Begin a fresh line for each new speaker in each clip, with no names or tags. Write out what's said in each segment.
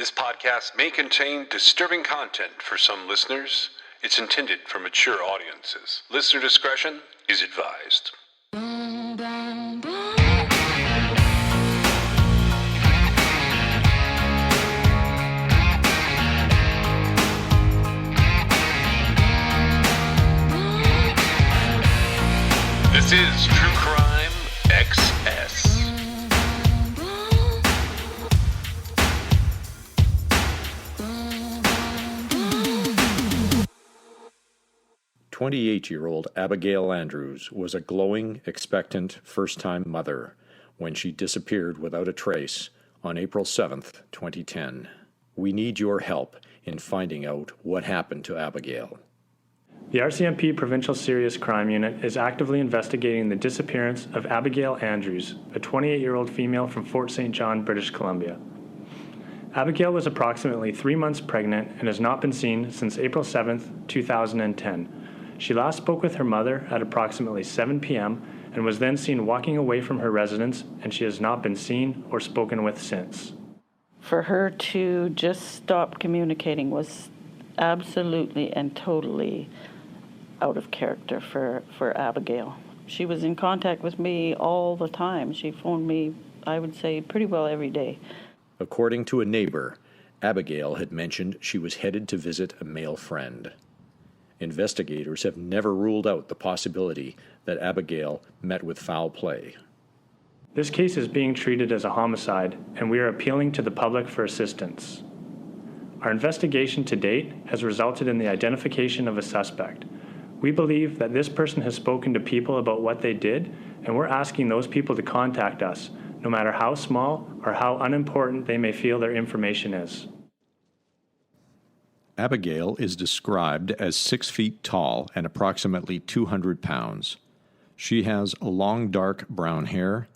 This podcast may contain disturbing content for some listeners. It's intended for mature audiences. Listener discretion is advised. This is True Crime XS.
28-year-old Abigail Andrews was a glowing, expectant, first-time mother when she disappeared without a trace on April 7th, 2010. We need your help in finding out what happened to Abigail.
The RCMP Provincial Serious Crime Unit is actively investigating the disappearance of Abigail Andrews, a 28-year-old female from Fort St. John, British Columbia. Abigail was approximately 3 months pregnant and has not been seen since April 7th, 2010. She last spoke with her mother at approximately 7 p.m. and was then seen walking away from her residence, and she has not been seen or spoken with since.
For her to just stop communicating was absolutely and totally out of character for Abigail. She was in contact with me all the time. She phoned me, I would say, pretty well every day.
According to a neighbor, Abigail had mentioned she was headed to visit a male friend. Investigators have never ruled out the possibility that Abigail met with foul play.
This case is being treated as a homicide, and we are appealing to the public for assistance. Our investigation to date has resulted in the identification of a suspect. We believe that this person has spoken to people about what they did, and we're asking those people to contact us, no matter how small or how unimportant they may feel their information is.
Abigail is described as 6 feet tall and approximately 200 pounds. She has long dark brown hair,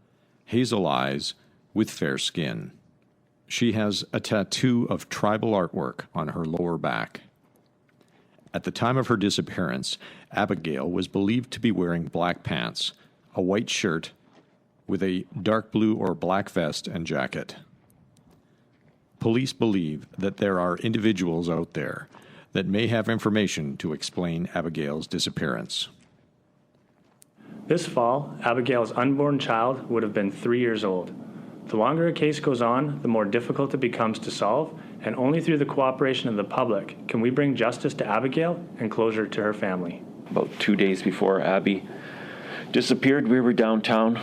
hazel eyes, with fair skin. She has a tattoo of tribal artwork on her lower back. At the time of her disappearance, Abigail was believed to be wearing black pants, a white shirt, with a dark blue or black vest and jacket. Police believe that there are individuals out there that may have information to explain Abigail's disappearance.
This fall, Abigail's unborn child would have been 3 years old. The longer a case goes on, the more difficult it becomes to solve, and only through the cooperation of the public can we bring justice to Abigail and closure to her family.
About 2 days before Abby disappeared, we were downtown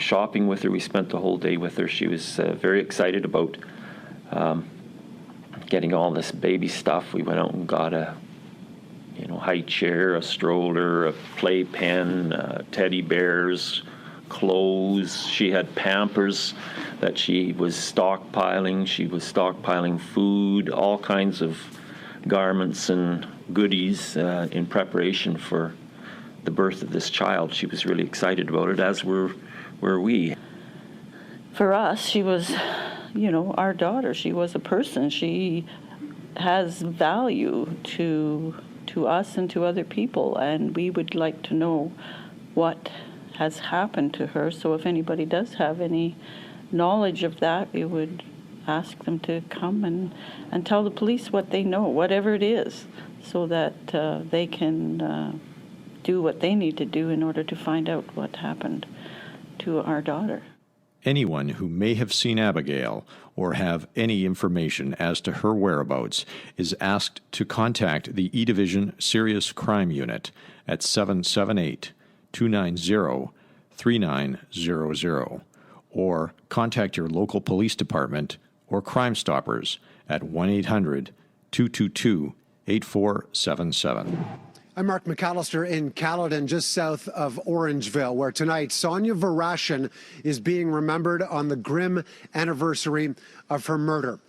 shopping with her. We spent the whole day with her. She was very excited about getting all this baby stuff. We went out and got a high chair, a stroller, a playpen, teddy bears, clothes. She had Pampers that she was stockpiling. She was stockpiling food, all kinds of garments and goodies in preparation for the birth of this child. She was really excited about it, as were we.
For us, she was, our daughter. She was a person. She has value to us and to other people, and we would like to know what has happened to her. So if anybody does have any knowledge of that, we would ask them to come and tell the police what they know, whatever it is, so that they can do what they need to do in order to find out what happened to our daughter.
Anyone who may have seen Abigail or have any information as to her whereabouts is asked to contact the E-Division Serious Crime Unit at 778-290-3900 or contact your local police department or Crime Stoppers at 1-800-222-8477.
I'm Mark McAllister in Caledon, just south of Orangeville, where tonight Sonia Varashin is being remembered on the grim anniversary of her murder.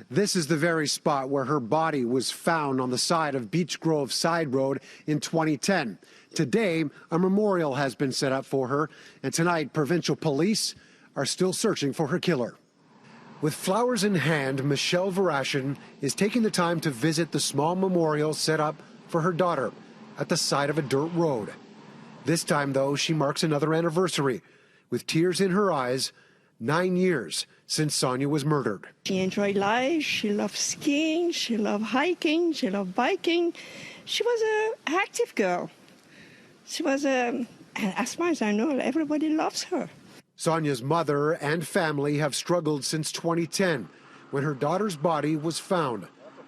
This is the very spot where her body was found on the side of Beach Grove Side Road in 2010. Today, a memorial has been set up for her, and tonight provincial police are still searching for her killer. With flowers in hand, Michelle Varashin is taking the time to visit the small memorial set up for her daughter at the side of a dirt road. This time, though, she marks another anniversary. With tears in her eyes, 9 years since Sonia was murdered.
She enjoyed life. She loved skiing. She loved hiking. She loved biking. She was an active girl. She was as far as I know, everybody loves her.
Sonia's mother and family have struggled since 2010, when her daughter's body was found.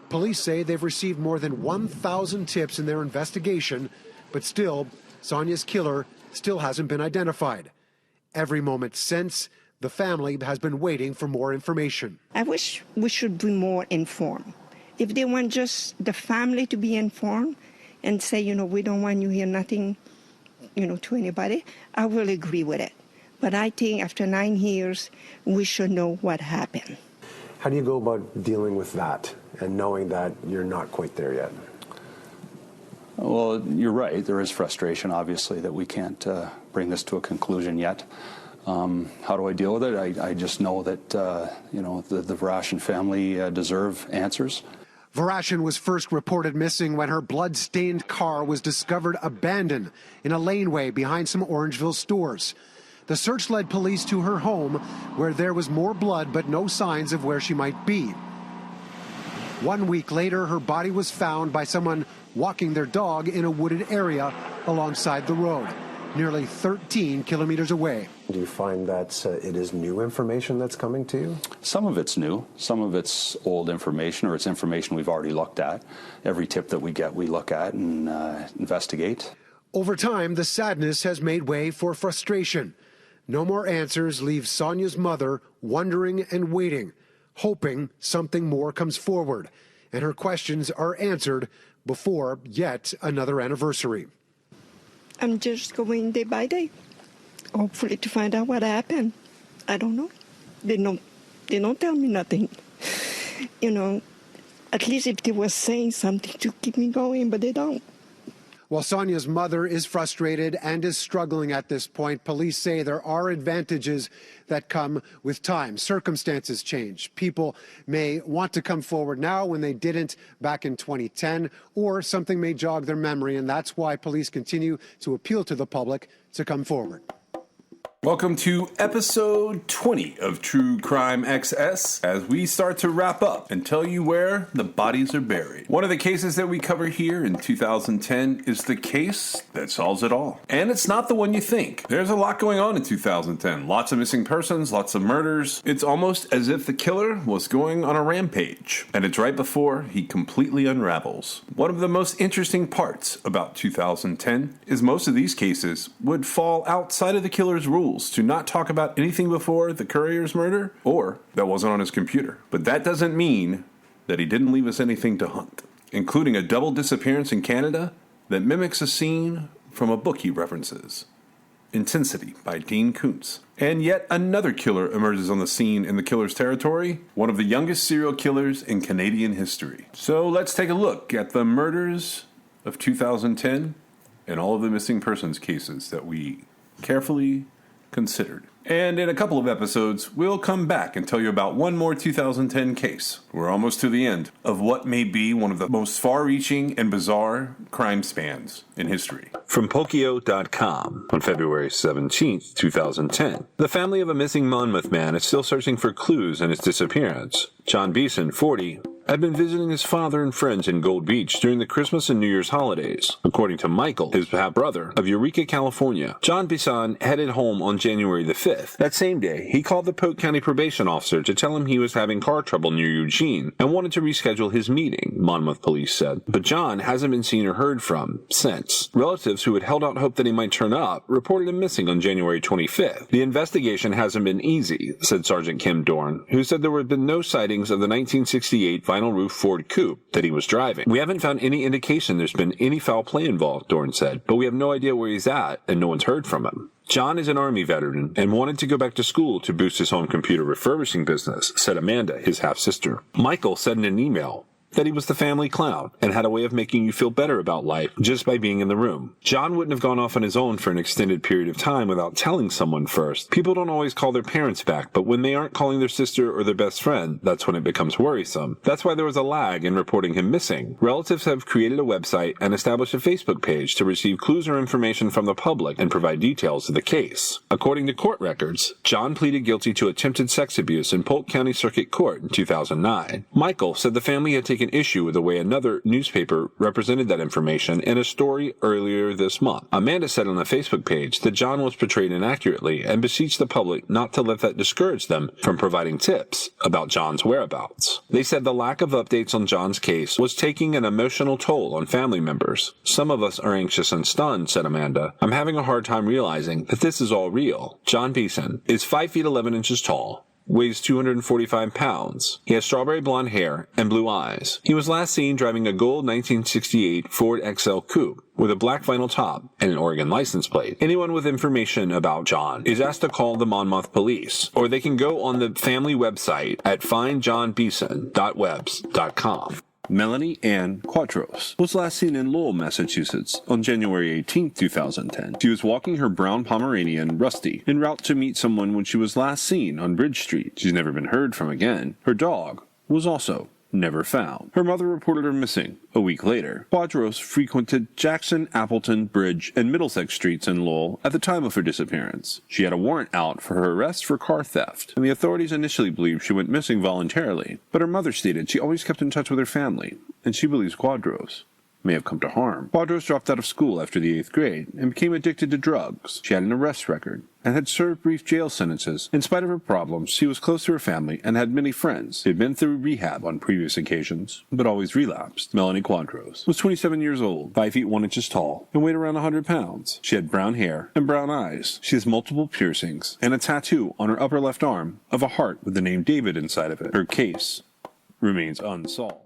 Police say they've received more than 1,000 tips in their investigation, but still, Sonia's killer still hasn't been identified. Every moment since, the family has been waiting for more information.
I wish we should be more informed. If they want just the family to be informed and say, we don't want you hear nothing, to anybody, I will agree with it. But I think after 9 years, we should know what happened.
How do you go about dealing with that and knowing that you're not quite there yet?
Well, you're right. There is frustration, obviously, that we can't bring this to a conclusion yet. How do I deal with it? I just know that, the Varashian family deserve answers.
Varashian was first reported missing when her blood-stained car was discovered abandoned in a laneway behind some Orangeville stores. The search led police to her home, where there was more blood but no signs of where she might be. 1 week later, her body was found by someone walking their dog in a wooded area alongside the road, nearly 13 kilometers away.
Do you find that it is new information that's coming to you?
Some of it's new. Some of it's old information, or it's information we've already looked at. Every tip that we get, we look at and investigate.
Over time, the sadness has made way for frustration. No more answers leave Sonia's mother wondering and waiting, hoping something more comes forward, and her questions are answered before yet another anniversary.
I'm just going day by day, hopefully to find out what happened. I don't know. They don't tell me nothing. At least if they were saying something to keep me going, but they don't.
While Sonia's mother is frustrated and is struggling at this point, police say there are advantages that come with time. Circumstances change. People may want to come forward now when they didn't back in 2010, or something may jog their memory, and that's why police continue to appeal to the public to come forward.
Welcome to episode 20 of True Crime XS, as we start to wrap up and tell you where the bodies are buried. One of the cases that we cover here in 2010 is the case that solves it all. And it's not the one you think. There's a lot going on in 2010. Lots of missing persons, lots of murders. It's almost as if the killer was going on a rampage. And it's right before he completely unravels. One of the most interesting parts about 2010 is most of these cases would fall outside of the killer's rules to not talk about anything before the courier's murder or that wasn't on his computer. But that doesn't mean that he didn't leave us anything to hunt, including a double disappearance in Canada that mimics a scene from a book he references, Intensity by Dean Koontz. And yet another killer emerges on the scene in the killer's territory, one of the youngest serial killers in Canadian history. So let's take a look at the murders of 2010 and all of the missing persons cases that we carefully considered. And in a couple of episodes, we'll come back and tell you about one more 2010 case. We're almost to the end of what may be one of the most far-reaching and bizarre crime spans in history.
From Pokio.com on February 17th, 2010, the family of a missing Monmouth man is still searching for clues in his disappearance. John Beeson, 40, had been visiting his father and friends in Gold Beach during the Christmas and New Year's holidays. According to Michael, his half-brother, of Eureka, California, John Beeson headed home on January the 5th. That same day, he called the Polk County probation officer to tell him he was having car trouble near Eugene and wanted to reschedule his meeting, Monmouth police said. But John hasn't been seen or heard from since. Relatives who had held out hope that he might turn up reported him missing on January 25th. The investigation hasn't been easy, said Sergeant Kim Dorn, who said there had been no sightings of the 1968 vinyl roof Ford coupe that he was driving. We haven't found any indication there's been any foul play involved, Dorn said, but we have no idea where he's at, and no one's heard from him. John is an Army veteran and wanted to go back to school to boost his home computer refurbishing business, said Amanda, his half-sister. Michael said in an email, that he was the family clown and had a way of making you feel better about life just by being in the room. John wouldn't have gone off on his own for an extended period of time without telling someone first. People don't always call their parents back, but when they aren't calling their sister or their best friend, that's when it becomes worrisome. That's why there was a lag in reporting him missing. Relatives have created a website and established a Facebook page to receive clues or information from the public and provide details of the case. According to court records, John pleaded guilty to attempted sex abuse in Polk County Circuit Court in 2009. Michael said the family had taken issue with the way another newspaper represented that information in a story earlier this month. Amanda said on a Facebook page that John was portrayed inaccurately and beseeched the public not to let that discourage them from providing tips about John's whereabouts. They said the lack of updates on John's case was taking an emotional toll on family members. Some of us are anxious and stunned, said Amanda. I'm having a hard time realizing that this is all real. John Beeson is 5 feet 11 inches tall, weighs 245 pounds. He has strawberry blonde hair and blue eyes. He was last seen driving a gold 1968 Ford XL Coupe with a black vinyl top and an Oregon license plate. Anyone with information about John is asked to call the Monmouth Police, or they can go on the family website at findjohnbeeson.webs.com. Melanie Ann Quadros was last seen in Lowell, Massachusetts on January 18, 2010. She was walking her brown Pomeranian, Rusty, en route to meet someone when she was last seen on Bridge Street. She's never been heard from again. Her dog was also never found. Her mother reported her missing a week later. Quadros frequented Jackson, Appleton, Bridge, and Middlesex streets in Lowell at the time of her disappearance. She had a warrant out for her arrest for car theft, and the authorities initially believed she went missing voluntarily. But her mother stated she always kept in touch with her family, and she believes Quadros may have come to harm. Quadros dropped out of school after the 8th grade and became addicted to drugs. She had an arrest record and had served brief jail sentences. In spite of her problems, she was close to her family and had many friends. She had been through rehab on previous occasions, but always relapsed. Melanie Quadros was 27 years old, 5 feet 1 inches tall, and weighed around 100 pounds. She had brown hair and brown eyes. She has multiple piercings and a tattoo on her upper left arm of a heart with the name David inside of it. Her case remains unsolved.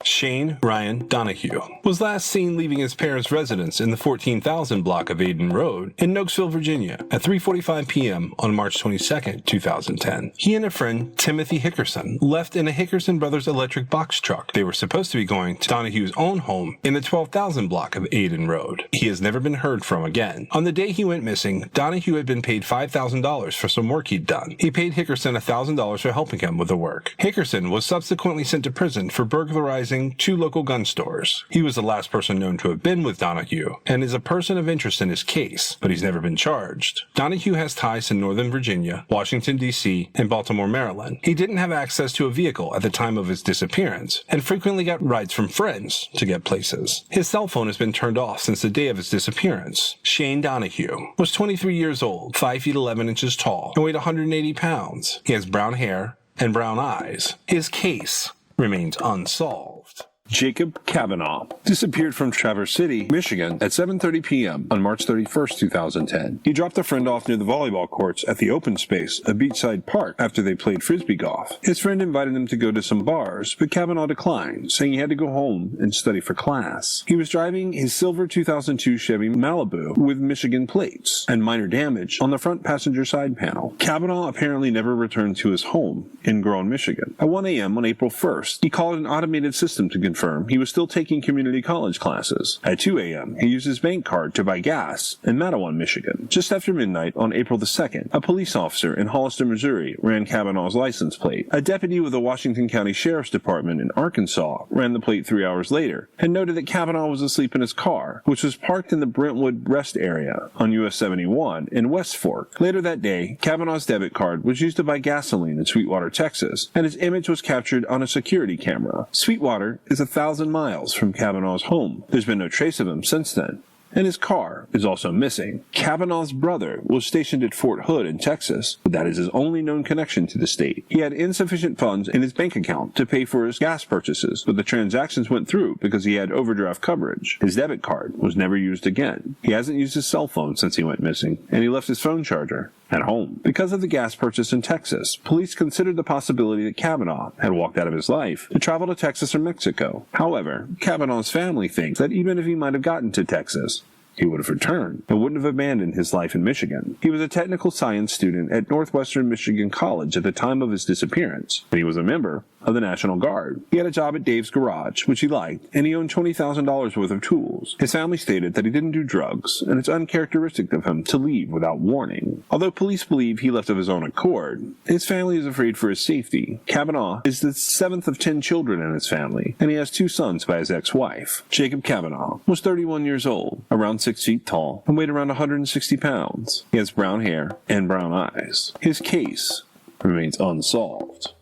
Shane Ryan Donahue was last seen leaving his parents' residence in the 14,000 block of Aden Road in Nokesville, Virginia at 3:45 p.m. on March 22, 2010. He and a friend, Timothy Hickerson, left in a Hickerson Brothers electric box truck. They were supposed to be going to Donahue's own home in the 12,000 block of Aden Road. He has never been heard from again. On the day he went missing, Donahue had been paid $5,000 for some work he'd done. He paid Hickerson $1,000 for helping him with the work. Hickerson was subsequently sent to prison for burglarizing 2 local gun stores. He was the last person known to have been with Donahue and is a person of interest in his case, but he's never been charged. Donahue has ties to Northern Virginia, Washington, D.C., and Baltimore, Maryland. He didn't have access to a vehicle at the time of his disappearance and frequently got rides from friends to get places. His cell phone has been turned off since the day of his disappearance. Shane Donahue was 23 years old, 5 feet 11 inches tall, and weighed 180 pounds. He has brown hair and brown eyes. His case remains unsolved. Jacob Kavanaugh disappeared from Traverse City, Michigan at 7:30 p.m. on March 31st, 2010. He dropped a friend off near the volleyball courts at the open space, a beachside park, after they played frisbee golf. His friend invited him to go to some bars, but Kavanaugh declined, saying he had to go home and study for class. He was driving his silver 2002 Chevy Malibu with Michigan plates and minor damage on the front passenger side panel. Kavanaugh apparently never returned to his home in Grown, Michigan. At 1 a.m. on April 1st, he called an automated system to confirm he was still taking community college classes. At 2 a.m., he used his bank card to buy gas in Matawan, Michigan. Just after midnight on April the 2nd, a police officer in Hollister, Missouri ran Kavanaugh's license plate. A deputy with the Washington County Sheriff's Department in Arkansas ran the plate 3 hours later and noted that Kavanaugh was asleep in his car, which was parked in the Brentwood rest area on US 71 in West Fork. Later that day, Kavanaugh's debit card was used to buy gasoline in Sweetwater, Texas, and his image was captured on a security camera. Sweetwater is 1,000 miles from Kavanaugh's home. There's been no trace of him since then, and his car is also missing. Kavanaugh's brother was stationed at Fort Hood in Texas, but that is his only known connection to the state. He had insufficient funds in his bank account to pay for his gas purchases, but the transactions went through because he had overdraft coverage. His debit card was never used again. He hasn't used his cell phone since he went missing, and he left his phone charger at home. Because of the gas purchase in Texas, police considered the possibility that Kavanaugh had walked out of his life to travel to Texas or Mexico. However, Kavanaugh's family thinks that even if he might have gotten to Texas,
he would have returned and wouldn't have abandoned his life in Michigan. He was a technical science student at Northwestern Michigan College at the time of his disappearance, and he was a member of the National Guard. He had a job at Dave's Garage, which he liked, and he owned $20,000 worth of tools. His family stated that he didn't do drugs, and it's uncharacteristic of him to leave without warning. Although police believe he left of his own accord, his family is afraid for his safety. Kavanaugh is the 7th of 10 children in his family, and he has 2 sons by his ex-wife. Jacob Kavanaugh was 31 years old, around 6 feet tall, and weighed around 160 pounds. He has brown hair and brown eyes. His case remains unsolved.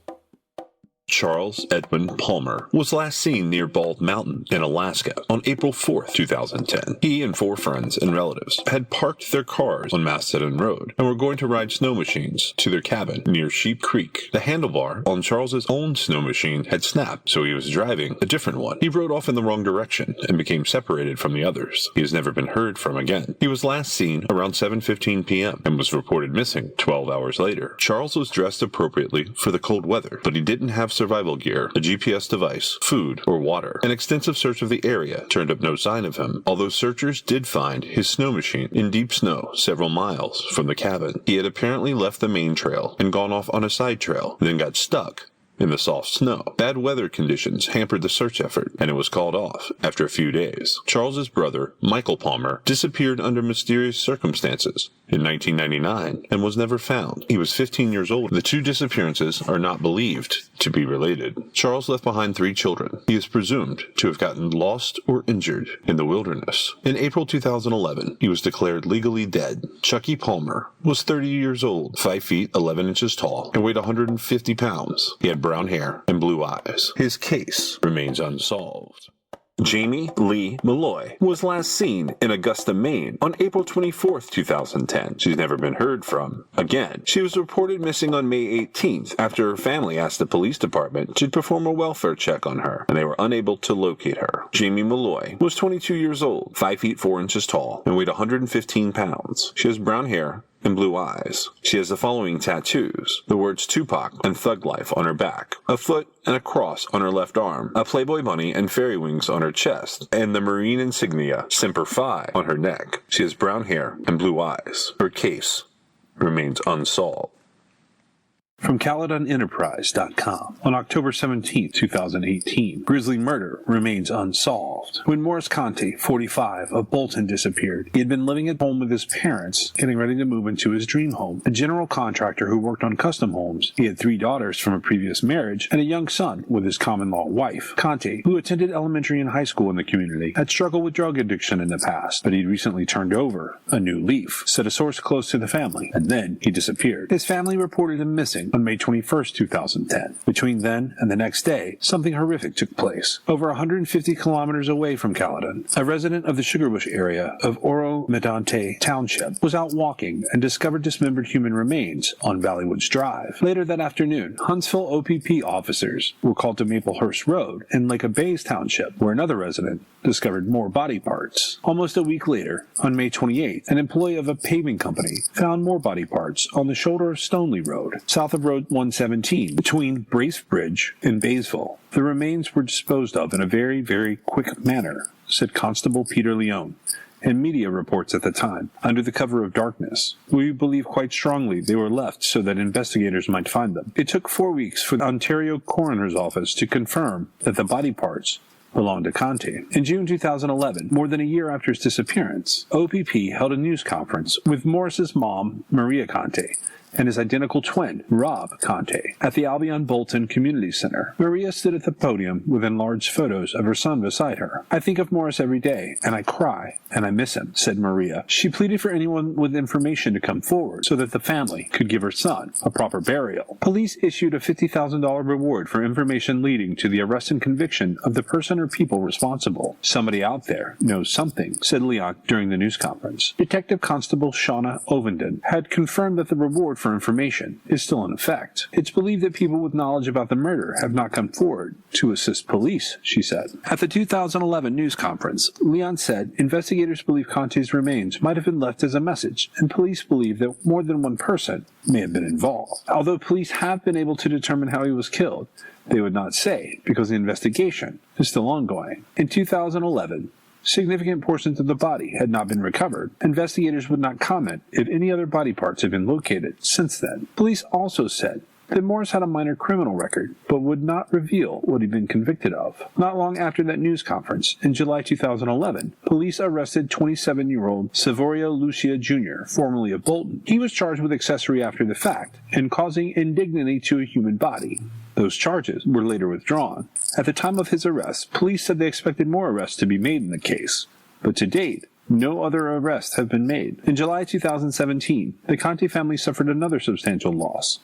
Charles Edmund Palmer was last seen near Bald Mountain in Alaska on April 4, 2010. He and 4 friends and relatives had parked their cars on Mastodon Road and were going to ride snow machines to their cabin near Sheep Creek. The handlebar on Charles's own snow machine had snapped, so he was driving a different one. He rode off in the wrong direction and became separated from the others. He has never been heard from again. He was last seen around 7:15 p.m. and was reported missing 12 hours later. Charles was dressed appropriately for the cold weather, but he didn't have survival gear, a GPS device, food, or water. An extensive search of the area turned up no sign of him, although searchers did find his snow machine in deep snow several miles from the cabin. He had apparently left the main trail and gone off on a side trail, then got stuck in the soft snow. Bad weather conditions hampered the search effort, and it was called off after a few days. Charles's brother, Michael Palmer, disappeared under mysterious circumstances in 1999 and was never found. He was 15 years old. The 2 disappearances are not believed to be related. Charles left behind 3 children. He is presumed to have gotten lost or injured in the wilderness. In April 2011, he was declared legally dead. Chucky Palmer was 30 years old, 5 feet 11 inches tall, and weighed 150 pounds. He had brown hair and blue eyes. His case remains unsolved. Jamie Lee Malloy was last seen in Augusta, Maine on April 24, 2010. She's never been heard from again. She was reported missing on May 18th after her family asked the police department to perform a welfare check on her, and they were unable to locate her. Jamie Malloy was 22 years old, 5 feet 4 inches tall, and weighed 115 pounds. She has brown hair and blue eyes. She has the following tattoos: the words Tupac and Thug Life on her back, a foot and a cross on her left arm, a Playboy bunny and fairy wings on her chest, and the Marine insignia Semper Fi on her neck. She has brown hair and blue eyes. Her case remains unsolved.
From CaledonEnterprise.com. On October 17, 2018, grisly murder remains unsolved. When Morris Conte, 45, of Bolton disappeared, he had been living at home with his parents, getting ready to move into his dream home. A general contractor who worked on custom homes, he had 3 daughters from a previous marriage, and a young son with his common-law wife. Conte, who attended elementary and high school in the community, had struggled with drug addiction in the past, but he'd recently turned over a new leaf, said a source close to the family, and then he disappeared. His family reported him missing on May 21, 2010. Between then and the next day, something horrific took place. Over 150 kilometers away from Caledon, a resident of the Sugarbush area of Oro Medante Township was out walking and discovered dismembered human remains on Valleywoods Drive. Later that afternoon, Huntsville OPP officers were called to Maplehurst Road in Lake of Bays Township, where another resident discovered more body parts. Almost a week later, on May 28th, an employee of a paving company found more body parts on the shoulder of Stoneley Road, south of Road 117, between Bracebridge and Baysville. The remains were disposed of in a very, very quick manner, said Constable Peter Leone, in media reports at the time, under the cover of darkness. We believe quite strongly they were left so that investigators might find them. It took 4 weeks for the Ontario Coroner's Office to confirm that the body parts belonged to Conte. In June 2011, more than a year after his disappearance, OPP held a news conference with Morris's mom, Maria Conte, and his identical twin, Rob Conte, at the Albion Bolton Community Center. Maria stood at the podium with enlarged photos of her son beside her. "I think of Morris every day, and I cry, and I miss him," said Maria. She pleaded for anyone with information to come forward so that the family could give her son a proper burial. Police issued a $50,000 reward for information leading to the arrest and conviction of the person or people responsible. "Somebody out there knows something," said Leon during the news conference. Detective Constable Shauna Ovenden had confirmed that the reward for information is still in effect. "It's believed that people with knowledge about the murder have not come forward to assist police," she said. At the 2011 news conference, Leon said investigators believe Conte's remains might have been left as a message, and police believe that more than one person may have been involved. Although police have been able to determine how he was killed, they would not say because the investigation is still ongoing. In 2011, Significant portions of the body had not been recovered. Investigators would not comment if any other body parts had been located since then. Police also said that Morris had a minor criminal record, but would not reveal what he'd been convicted of. Not long after that news conference, in July 2011, police arrested 27-year-old Savorio Lucia Jr., formerly of Bolton. He was charged with accessory after the fact and causing indignity to a human body. Those charges were later withdrawn. At the time of his arrest, police said they expected more arrests to be made in the case, but to date, no other arrests have been made. In July 2017, the Conte family suffered another substantial loss.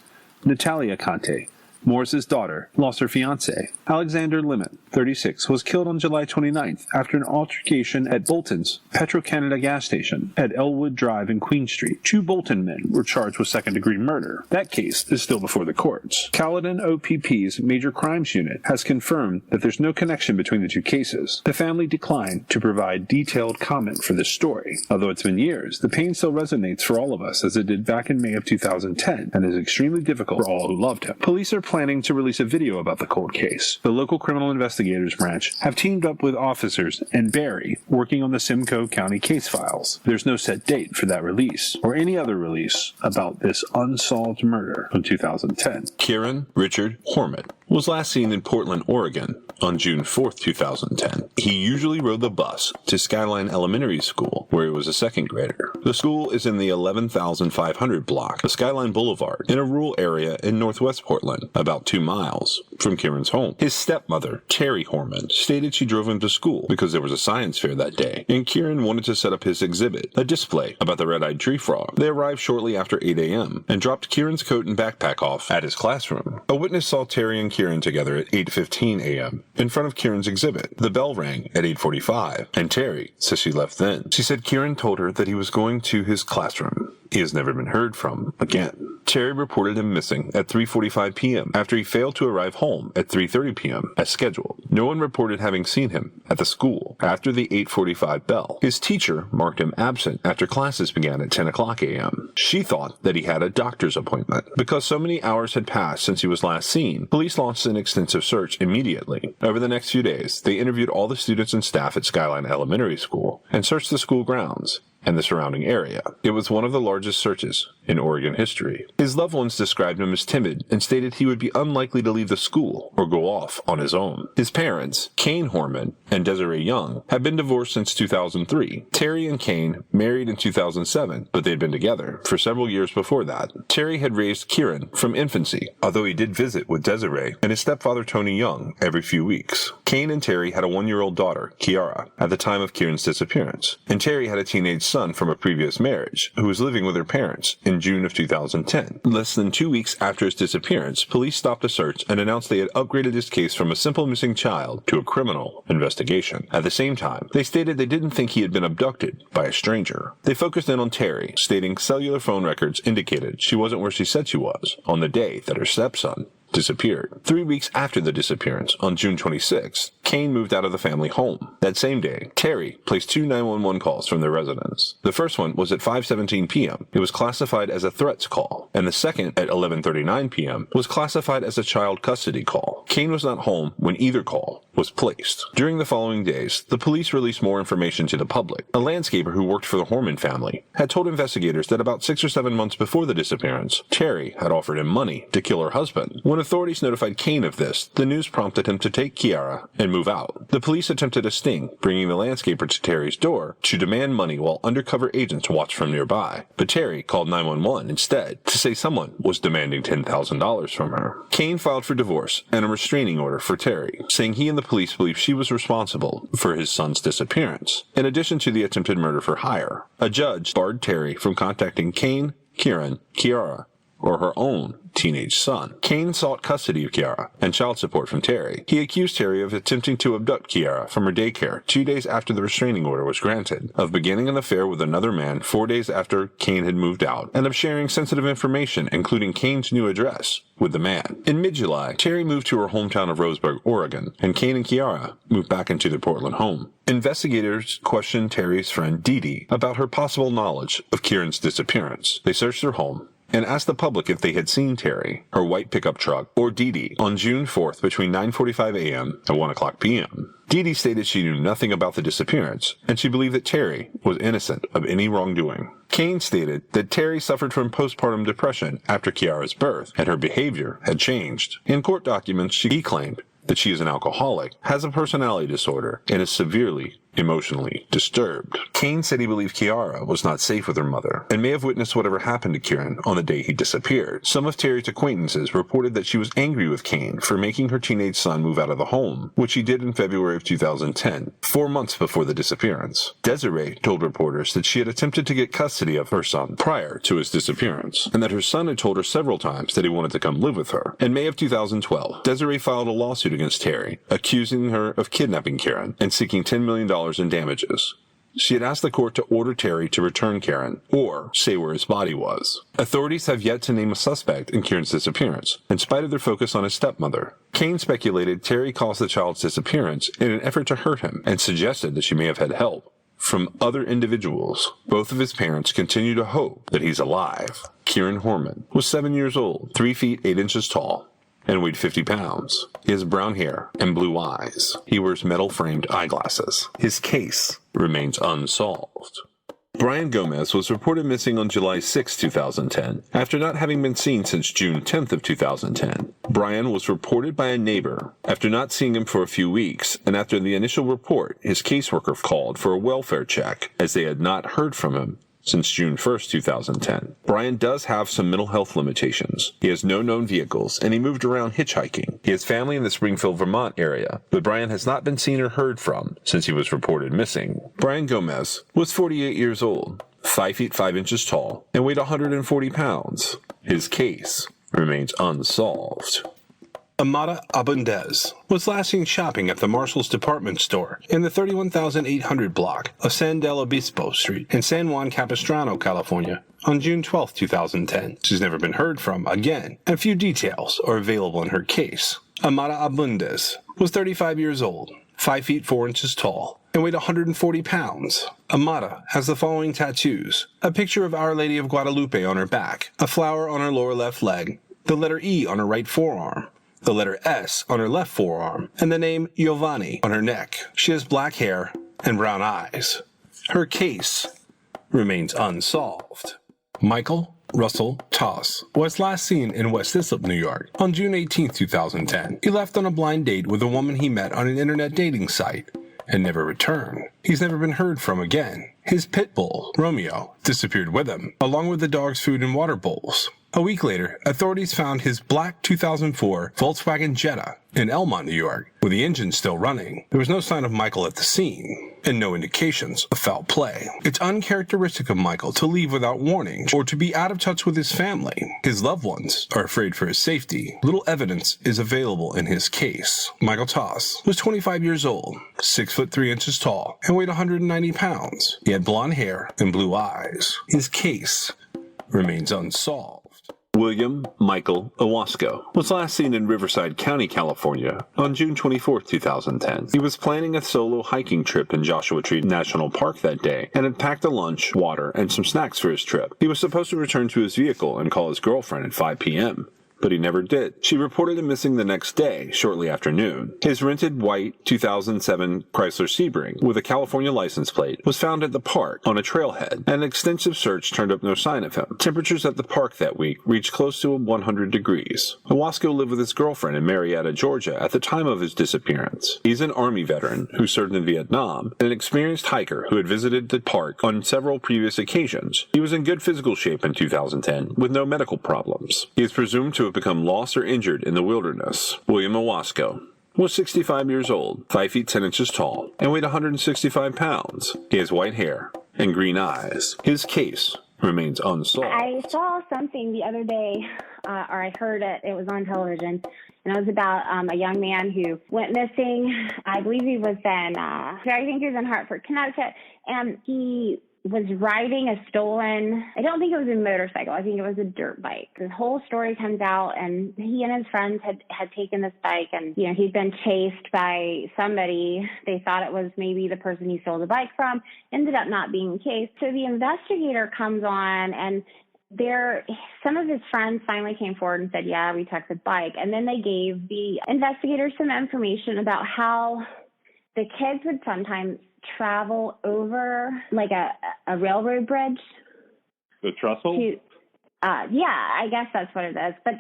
Natalia Conte, Morris's daughter, lost her fiancé. Alexander Limit, 36, was killed on July 29th after an altercation at Bolton's Petro-Canada gas station at Elwood Drive and Queen Street. 2 Bolton men were charged with second-degree murder. That case is still before the courts. Caledon OPP's Major Crimes Unit has confirmed that there's no connection between the 2 cases. The family declined to provide detailed comment for this story. Although it's been years, the pain still resonates for all of us as it did back in May of 2010 and is extremely difficult for all who loved him. Police are planning to release a video about the cold case. The local criminal investigators branch have teamed up with officers and Barry working on the Simcoe County case files. There's no set date for that release or any other release about this unsolved murder from 2010.
Kieran Richard Hormet was last seen in Portland, Oregon on June 4, 2010. He usually rode the bus to Skyline Elementary School, where he was a second grader. The school is in the 11,500 block of Skyline Boulevard in a rural area in northwest Portland, about 2 miles from Kieran's home. His stepmother, Terry Horman, stated she drove him to school because there was a science fair that day, and Kieran wanted to set up his exhibit, a display about the red-eyed tree frog. They arrived shortly after 8 a.m. and dropped Kieran's coat and backpack off at his classroom. A witness saw Terry and Kieran together at 8:15 a.m. in front of Kieran's exhibit. The bell rang at 8:45, and Terry says she left then. She said Kieran told her that he was going to his classroom. He has never been heard from again. Terry reported him missing at 3:45 p.m. after he failed to arrive home at 3:30 p.m. as scheduled. No one reported having seen him at the school after the 8:45 bell. His teacher marked him absent after classes began at 10 o'clock a.m. She thought that he had a doctor's appointment. Because so many hours had passed since he was last seen, police launched an extensive search immediately. Over the next few days, they interviewed all the students and staff at Skyline Elementary School and searched the school grounds and the surrounding area. It was one of the largest searches in Oregon history. His loved ones described him as timid and stated he would be unlikely to leave the school or go off on his own. His parents, Kane Horman and Desiree Young, had been divorced since 2003. Terry and Kane married in 2007, but they had been together for several years before that. Terry had raised Kieran from infancy, although he did visit with Desiree and his stepfather Tony Young every few weeks. Kane and Terry had a 1-year-old daughter, Kiara, at the time of Kieran's disappearance, and Terry had a teenage son from a previous marriage who was living with her parents in June of 2010. Less than 2 weeks after his disappearance, police stopped a search and announced they had upgraded his case from a simple missing child to a criminal investigation. At the same time, they stated they didn't think he had been abducted by a stranger. They focused in on Terry, stating cellular phone records indicated she wasn't where she said she was on the day that her stepson disappeared. 3 weeks after the disappearance, on June 26th, Kane moved out of the family home. That same day, Terry placed 2 911 calls from their residence. The first one was at 5:17 p.m. It was classified as a threats call, and the second at 11:39 p.m. was classified as a child custody call. Kane was not home when either call was placed. During the following days, the police released more information to the public. A landscaper who worked for the Horman family had told investigators that about 6 or 7 months before the disappearance, Terry had offered him money to kill her husband. When authorities notified Kane of this, the news prompted him to take Kiara and move out. The police attempted a sting, bringing the landscaper to Terry's door to demand money while undercover agents watched from nearby. But Terry called 911 instead to say someone was demanding $10,000 from her. Kane filed for divorce and a restraining order for Terry, saying he and the police believed she was responsible for his son's disappearance, in addition to the attempted murder for hire. A judge barred Terry from contacting Kane, Kieran, Kiara, or her own teenage son. Kane sought custody of Kiara and child support from Terry. He accused Terry of attempting to abduct Kiara from her daycare 2 days after the restraining order was granted, of beginning an affair with another man 4 days after Kane had moved out, and of sharing sensitive information, including Kane's new address, with the man. In mid-July, Terry moved to her hometown of Roseburg, Oregon, and Kane and Kiara moved back into their Portland home. Investigators questioned Terry's friend Dee Dee about her possible knowledge of Kieran's disappearance. They searched her home and asked the public if they had seen Terry, her white pickup truck, or Dee Dee on June 4th between 9:45 a.m. and 1 o'clock p.m. Dee Dee stated she knew nothing about the disappearance, and she believed that Terry was innocent of any wrongdoing. Kane stated that Terry suffered from postpartum depression after Kiara's birth, and her behavior had changed. In court documents, she claimed that she is an alcoholic, has a personality disorder, and is severely emotionally disturbed. Kane said he believed Kiara was not safe with her mother and may have witnessed whatever happened to Kieran on the day he disappeared. Some of Terry's acquaintances reported that she was angry with Kane for making her teenage son move out of the home, which he did in February of 2010, 4 months before the disappearance. Desiree told reporters that she had attempted to get custody of her son prior to his disappearance, and that her son had told her several times that he wanted to come live with her. In May of 2012, Desiree filed a lawsuit against Terry, accusing her of kidnapping Kieran and seeking $10 million in damages. She had asked the court to order Terry to return Kieran, or say where his body was. Authorities have yet to name a suspect in Kieran's disappearance, in spite of their focus on his stepmother. Kane speculated Terry caused the child's disappearance in an effort to hurt him, and suggested that she may have had help from other individuals. Both of his parents continue to hope that he's alive. Kieran Horman was 7 years old, 3 feet 8 inches tall, and weighed 50 pounds. He has brown hair and blue eyes. He wears metal-framed eyeglasses. His case remains unsolved. Brian Gomez was reported missing on July 6, 2010, after not having been seen since June 10th of 2010. Brian was reported by a neighbor after not seeing him for a few weeks, and after the initial report, his caseworker called for a welfare check, as they had not heard from him since June 1st, 2010. Brian does have some mental health limitations. He has no known vehicles, and he moved around hitchhiking. He has family in the Springfield, Vermont area, but Brian has not been seen or heard from since he was reported missing. Brian Gomez was 48 years old, 5 feet 5 inches tall, and weighed 140 pounds. His case remains unsolved.
Amada Abundez was last seen shopping at the Marshall's department store in the 31,800 block of San Del Obispo Street in San Juan Capistrano, California, on June 12, 2010. She's never been heard from again, and few details are available in her case. Amada Abundez was 35 years old, 5 feet 4 inches tall, and weighed 140 pounds. Amada has the following tattoos: a picture of Our Lady of Guadalupe on her back, a flower on her lower left leg, the letter E on her right forearm, the letter S on her left forearm, and the name Giovanni on her neck. She has black hair and brown eyes. Her case remains unsolved. Michael Russell Toss was last seen in West Islip, New York, on June 18, 2010. He left on a blind date with a woman he met on an internet dating site and never returned. He's never been heard from again. His pit bull, Romeo, disappeared with him, along with the dog's food and water bowls. A week later, authorities found his black 2004 Volkswagen Jetta in Elmont, New York, with the engine still running. There was no sign of Michael at the scene, and no indications of foul play. It's uncharacteristic of Michael to leave without warning or to be out of touch with his family. His loved ones are afraid for his safety. Little evidence is available in his case. Michael Toss was 25 years old, 6 foot 3 inches tall, and weighed 190 pounds. He had blonde hair and blue eyes. His case remains unsolved.
William Michael Owasco was last seen in Riverside County, California, on June 24, 2010. He was planning a solo hiking trip in Joshua Tree National Park that day and had packed a lunch, water, and some snacks for his trip. He was supposed to return to his vehicle and call his girlfriend at 5 p.m., but he never did. She reported him missing the next day, shortly after noon. His rented white 2007 Chrysler Sebring with a California license plate was found at the park on a trailhead, and an extensive search turned up no sign of him. Temperatures at the park that week reached close to 100 degrees. Owasco lived with his girlfriend in Marietta, Georgia at the time of his disappearance. He's an Army veteran who served in Vietnam and an experienced hiker who had visited the park on several previous occasions. He was in good physical shape in 2010 with no medical problems. He is presumed to have become lost or injured in the wilderness. William Owasco was 65 years old, 5 feet 10 inches tall, and weighed 165 pounds. He has white hair and green eyes. His case remains unsolved.
I saw something the other day, or I heard it was on television, and it was about a young man who went missing. I believe he was I think he was in Hartford, Connecticut, and he was riding a stolen, I don't think it was a motorcycle, I think it was a dirt bike. The whole story comes out, and he and his friends had taken this bike, and he'd been chased by somebody. They thought it was maybe the person he stole the bike from, ended up not being chased. So the investigator comes on, and some of his friends finally came forward and said, yeah, we took the bike. And then they gave the investigators some information about how the kids would sometimes travel over like a railroad bridge.
The trestle?
Yeah, I guess that's what it is. But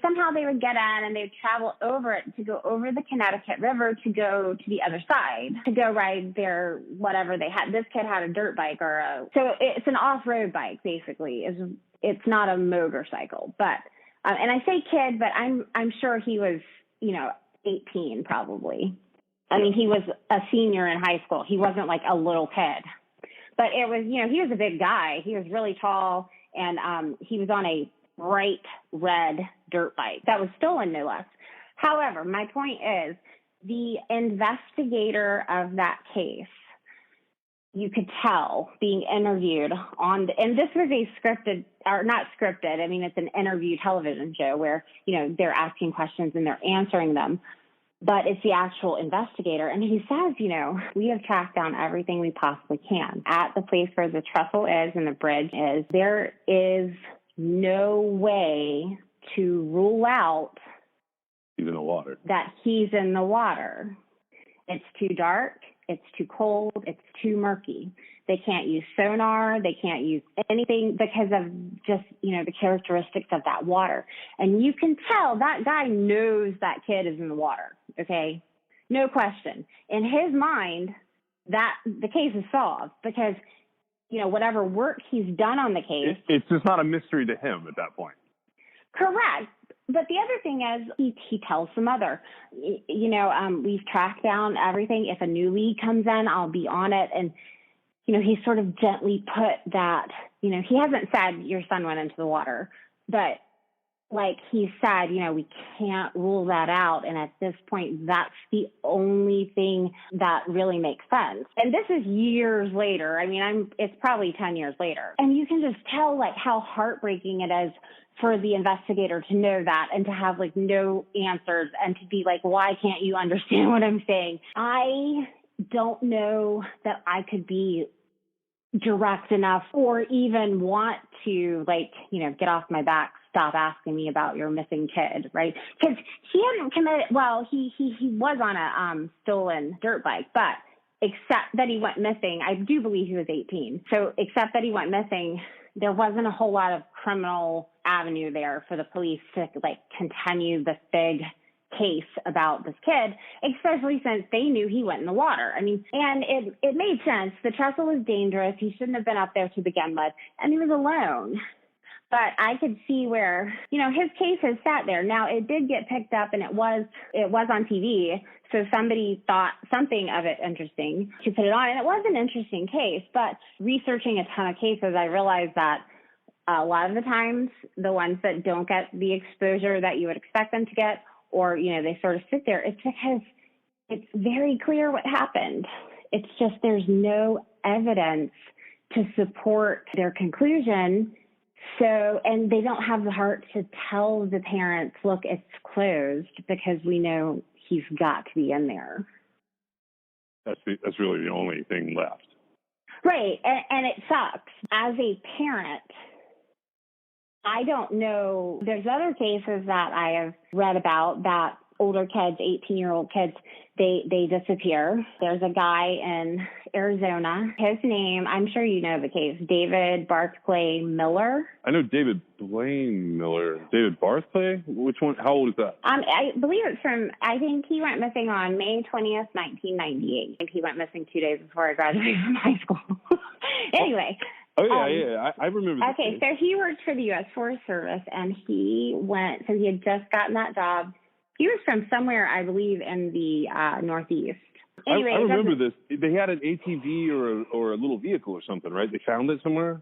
somehow they would get in and they would travel over it to go over the Connecticut River to go to the other side, to go ride their whatever they had. This kid had a dirt bike so it's an off-road bike, basically. It's not a motorcycle. But, and I say kid, but I'm sure he was, 18 probably. I mean, he was a senior in high school. He wasn't like a little kid. But it was, he was a big guy. He was really tall. And he was on a bright red dirt bike that was stolen, no less. However, my point is the investigator of that case, you could tell being interviewed and this was a scripted, or not scripted, I mean, it's an interview television show where, they're asking questions and they're answering them. But it's the actual investigator. And he says, we have tracked down everything we possibly can. At the place where the trestle is and the bridge is, there is no way to rule out
he's in the water.
That he's in the water. It's too dark. It's too cold. It's too murky. They can't use sonar. They can't use anything because of just, the characteristics of that water. And you can tell that guy knows that kid is in the water. Okay. No question. In his mind, that the case is solved because, whatever work he's done on the case.
It's just not a mystery to him at that point.
Correct. But the other thing is he tells some other, we've tracked down everything. If a new lead comes in, I'll be on it. And, he sort of gently put that, he hasn't said your son went into the water, but like he said, we can't rule that out. And at this point, that's the only thing that really makes sense. And this is years later. I mean, it's probably 10 years later. And you can just tell like how heartbreaking it is for the investigator to know that and to have like no answers and to be like, why can't you understand what I'm saying? I don't know that I could be direct enough or even want to get off my back, stop asking me about your missing kid, right? Because he hadn't committed, he was on a stolen dirt bike, but except that he went missing, I do believe he was 18. So except that he went missing, there wasn't a whole lot of criminal avenue there for the police to continue this big case about this kid, especially since they knew he went in the water. I mean, and it made sense. The trestle was dangerous. He shouldn't have been up there to begin with, and he was alone. But I could see where, his case has sat there. Now, it did get picked up, and it was on TV, so somebody thought something of it interesting to put it on, and it was an interesting case. But researching a ton of cases, I realized that a lot of the times, the ones that don't get the exposure that you would expect them to get, or, they sort of sit there, it's because it's very clear what happened. It's just there's no evidence to support their conclusion. So, and they don't have the heart to tell the parents, look, it's closed because we know he's got to be in there.
That's really the only thing left.
Right. And it sucks. As a parent, I don't know. There's other cases that I have read about that older kids, 18-year-old kids, they disappear. There's a guy in Arizona. His name, I'm sure you know the case, David Barclay Miller.
I know David Blaine Miller. David Barclay? Which one? How old is that?
I believe it's I think he went missing on May 20th, 1998. I think he went missing 2 days before I graduated from high school. Anyway.
Oh, yeah. I remember that.
Okay, so he worked for the U.S. Forest Service, and he had just gotten that job. He was from somewhere, I believe, in the Northeast. Anyway,
I remember this. They had an ATV or a little vehicle or something, right? They found it somewhere?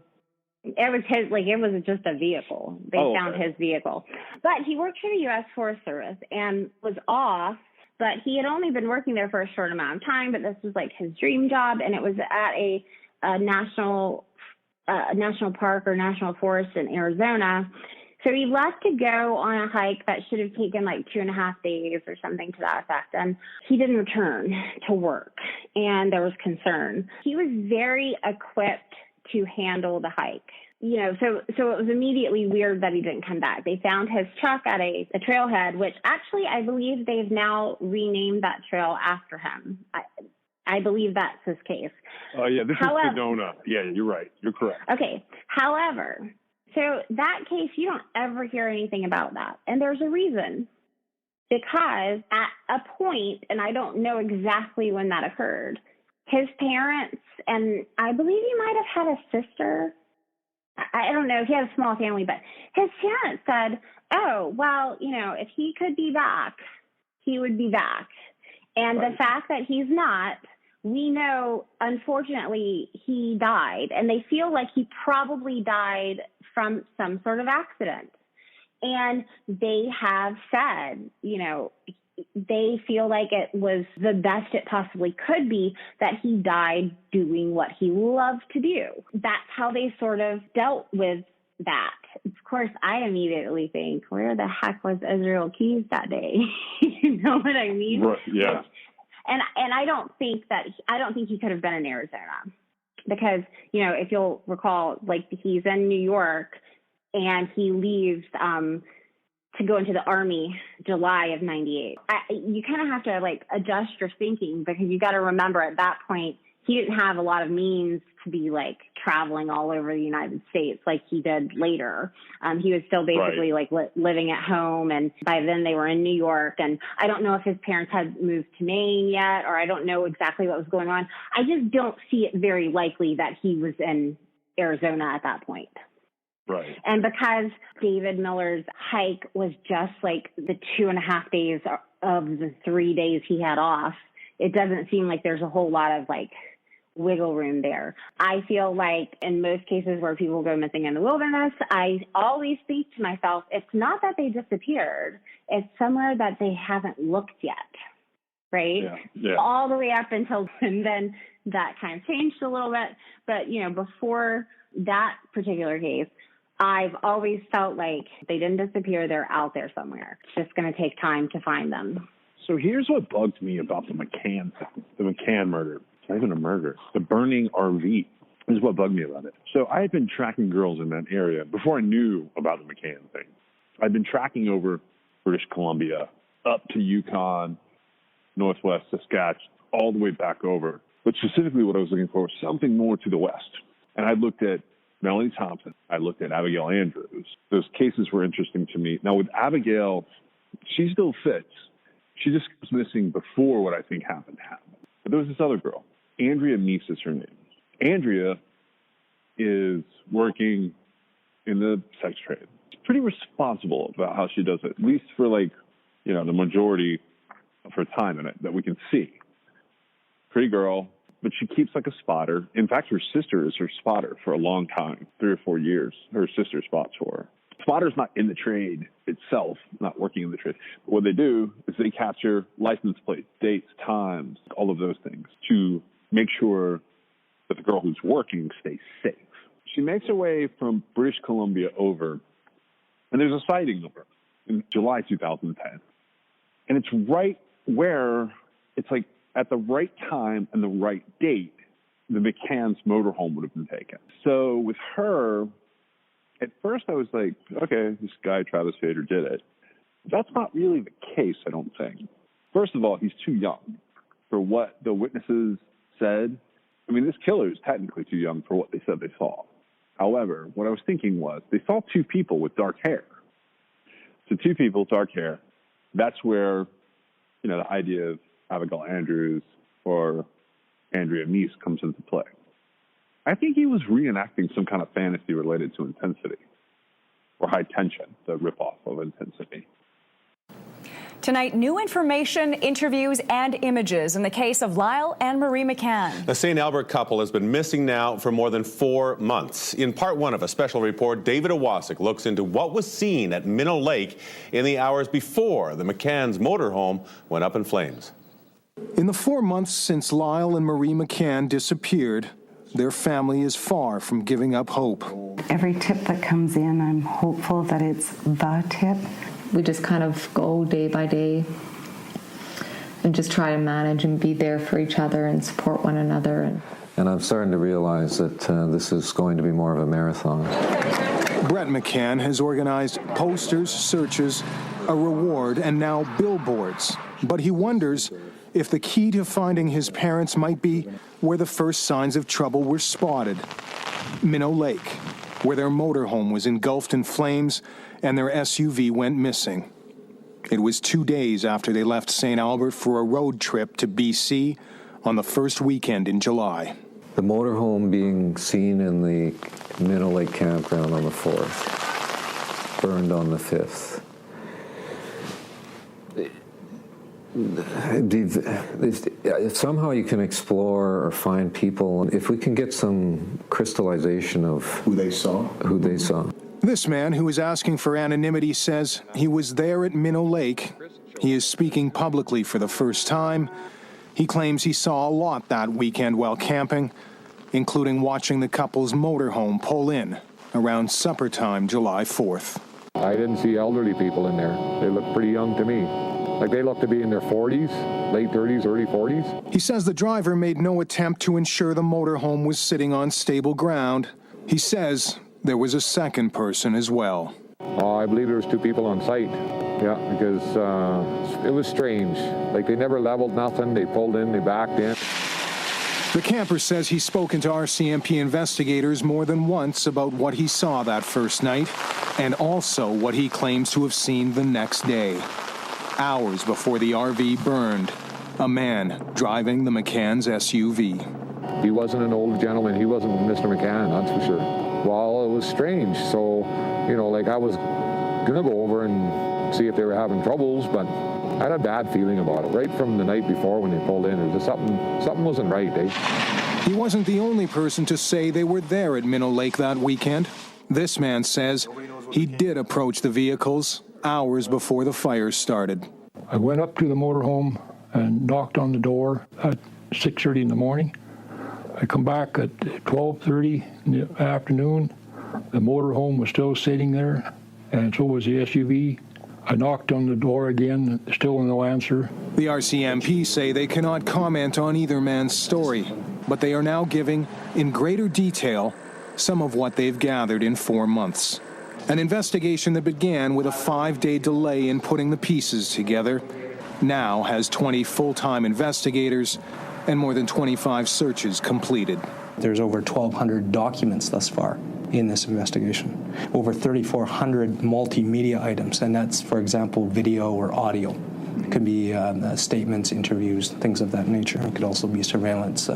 It was it was just a vehicle. They found his vehicle. But he worked for the U.S. Forest Service and was off, but he had only been working there for a short amount of time, but this was his dream job, and it was at a national park or national forest in Arizona. So he left to go on a hike that should have taken 2.5 days or something to that effect. And he didn't return to work, and there was concern. He was very equipped to handle the hike. so it was immediately weird that he didn't come back. They found his truck at a trailhead, which actually I believe they've now renamed that trail after him. I believe that's his case.
Oh, yeah, this is Sedona. Yeah, you're right. You're correct.
Okay. However, so that case, you don't ever hear anything about that. And there's a reason. Because at a point, and I don't know exactly when that occurred, his parents, and I believe he might have had a sister. I don't know if he had a small family, but his parents said, oh, well, if he could be back, he would be back. And the fact that he's not, we know, unfortunately, he died. And they feel like he probably died from some sort of accident. And they have said, they feel like it was the best it possibly could be that he died doing what he loved to do. That's how they sort of dealt with that. Of course, I immediately think, where the heck was Israel Keys that day? You know what I mean?
Right, yeah.
And I don't think he could have been in Arizona because, if you'll recall, like he's in New York and he leaves to go into the Army July of 98. You kind of have to adjust your thinking because you got to remember at that point, he didn't have a lot of means to be traveling all over the United States like he did later. He was still basically living at home. And by then they were in New York. And I don't know if his parents had moved to Maine yet, or I don't know exactly what was going on. I just don't see it very likely that he was in Arizona at that point.
Right.
And because David Miller's hike was just the 2.5 days of the 3 days he had off, it doesn't seem like there's a whole lot of wiggle room there. I feel like in most cases where people go missing in the wilderness, I always think to myself, it's not that they disappeared. It's somewhere that they haven't looked yet. Right?
Yeah.
All the way up until, and then that kind of changed a little bit. But, before that particular case, I've always felt like they didn't disappear. They're out there somewhere. It's just going to take time to find them.
So here's what bugged me about the McCann murder. It's not even a murder. The burning RV is what bugged me about it. So I had been tracking girls in that area before I knew about the McCann thing. I'd been tracking over British Columbia, up to Yukon, Northwest Saskatchewan, all the way back over. But specifically what I was looking for was something more to the west. And I looked at Melanie Thompson. I looked at Abigail Andrews. Those cases were interesting to me. Now with Abigail, she still fits. She just was missing before what I think happened. But there was this other girl. Andrea Meese is her name. Andrea is working in the sex trade. She's pretty responsible about how she does it, at least for the majority of her time in it that we can see. Pretty girl, but she keeps a spotter. In fact, her sister is her spotter for a long time, 3 or 4 years. Her sister spots for her. Spotter's not in the trade itself, not working in the trade. But what they do is they capture license plates, dates, times, all of those things to make sure that the girl who's working stays safe. She makes her way from British Columbia over, and there's a sighting of her in July 2010. And it's right where it's at the right time and the right date, the McCann's motorhome would have been taken. So with her, at first I was like, okay, this guy, Travis Fader, did it. That's not really the case, I don't think. First of all, he's too young for what the witnesses said. I mean, this killer is technically too young for what they said they saw. However, what I was thinking was they saw 2 people with dark hair. So 2 people, dark hair. That's where, the idea of Abigail Andrews or Andrea Meese comes into play. I think he was reenacting some kind of fantasy related to Intensity or High Tension, the ripoff of Intensity.
Tonight, new information, interviews, and images in the case of Lyle and Marie McCann.
The St. Albert couple has been missing now for more than 4 months. In part 1 of a special report, David Owasik looks into what was seen at Minnow Lake in the hours before the McCann's motorhome went up in flames.
In the 4 months since Lyle and Marie McCann disappeared, their family is far from giving up hope.
Every tip that comes in, I'm hopeful that it's the tip.
We just kind of go day by day and just try to manage and be there for each other and support one another. And
And I'm starting to realize that this is going to be more of a marathon.
Brett McCann has organized posters, searches, a reward, and now billboards. But he wonders if the key to finding his parents might be where the first signs of trouble were spotted. Minnow Lake, where their motorhome was engulfed in flames and their SUV went missing. It was 2 days after they left St. Albert for a road trip to BC on the first weekend in July.
The motorhome being seen in the Minnow Lake campground on the 4th, burned on the 5th. If somehow you can explore or find people, if we can get some crystallization of who they saw.
This man, who is asking for anonymity, says he was there at Minnow Lake. He is speaking publicly for the first time. He claims he saw a lot that weekend while camping, including watching the couple's motorhome pull in around supper time, July 4th.
I didn't see elderly people in there. They looked pretty young to me. Like they looked to be in their 40s, late 30s, early 40s.
He says the driver made no attempt to ensure the motorhome was sitting on stable ground. He says there was a second person as well.
I believe there was 2 people on site. Yeah, because it was strange. Like they never leveled nothing. They pulled in, they backed in.
The camper says he's spoken to RCMP investigators more than once about what he saw that first night and also what he claims to have seen the next day. Hours before the RV burned, a man driving the McCann's SUV.
He wasn't an old gentleman. He wasn't Mr. McCann, that's for sure. Well, it was strange. So, like I was going to go over and see if they were having troubles, but I had a bad feeling about it. Right from the night before when they pulled in, it was just something wasn't right, eh?
He wasn't the only person to say they were there at Minnow Lake that weekend. This man says he did approach the vehicles hours before the fire started.
I went up to the motorhome and knocked on the door at 6:30 in the morning. I come back at 12:30 in the afternoon. The motorhome was still sitting there, and so was the SUV. I knocked on the door again, still no answer.
The RCMP say they cannot comment on either man's story, but they are now giving, in greater detail, some of what they've gathered in 4 months. An investigation that began with a 5-day delay in putting the pieces together now has 20 full-time investigators and more than 25 searches completed.
There's over 1,200 documents thus far in this investigation, over 3,400 multimedia items, and that's, for example, video or audio. It could be statements, interviews, things of that nature. It could also be surveillance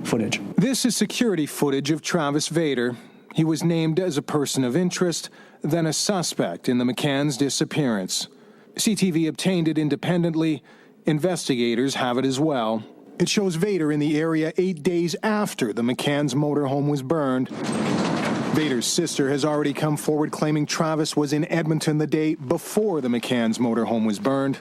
footage.
This is security footage of Travis Vader. He was named as a person of interest, then a suspect in the McCann's disappearance. CTV obtained it independently. Investigators have it as well. It shows Vader in the area 8 days after the McCann's motorhome was burned. Vader's sister has already come forward claiming Travis was in Edmonton the day before the McCann's motorhome was burned,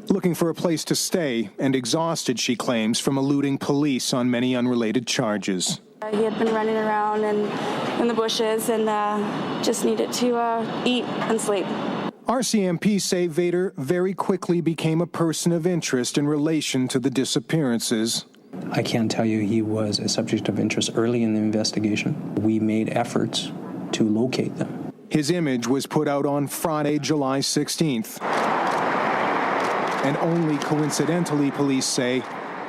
looking for a place to stay and exhausted, she claims, from eluding police on many unrelated charges.
He had been running around in the bushes and just needed to eat and sleep.
RCMP say Vader very quickly became a person of interest in relation to the disappearances.
I can tell you he was a subject of interest early in the investigation. We made efforts to locate them.
His image was put out on Friday, July 16th. And only coincidentally, police say,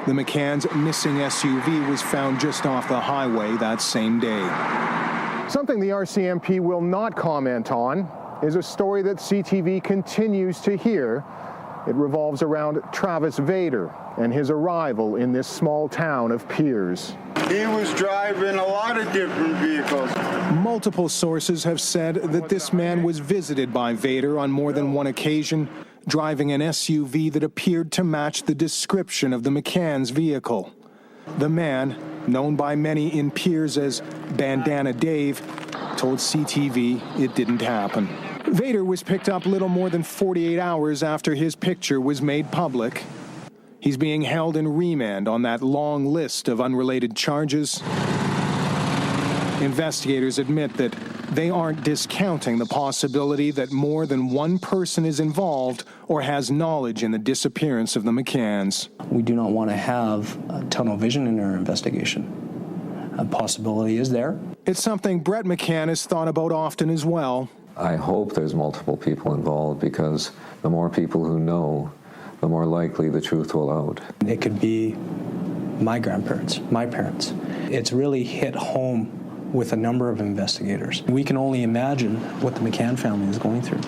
the McCann's missing SUV was found just off the highway that same day. Something the RCMP will not comment on is a story that CTV continues to hear. It revolves around Travis Vader and his arrival in this small town of Piers.
He was driving a lot of different vehicles.
Multiple sources have said that this man was visited by Vader on more than one occasion, driving an SUV that appeared to match the description of the McCann's vehicle. The man, known by many in Piers as Bandana Dave, told CTV it didn't happen. Vader was picked up little more than 48 hours after his picture was made public. He's being held in remand on that long list of unrelated charges. Investigators admit that they aren't discounting the possibility that more than one person is involved or has knowledge in the disappearance of the McCanns.
We do not want to have tunnel vision in our investigation. possibility is there.
It's something Brett McCann has thought about often as well.
I hope there's multiple people involved, because the more people who know, the more likely the truth will out.
It could be my grandparents, my parents. It's really hit home with a number of investigators. We can only imagine what the McCann family is going through.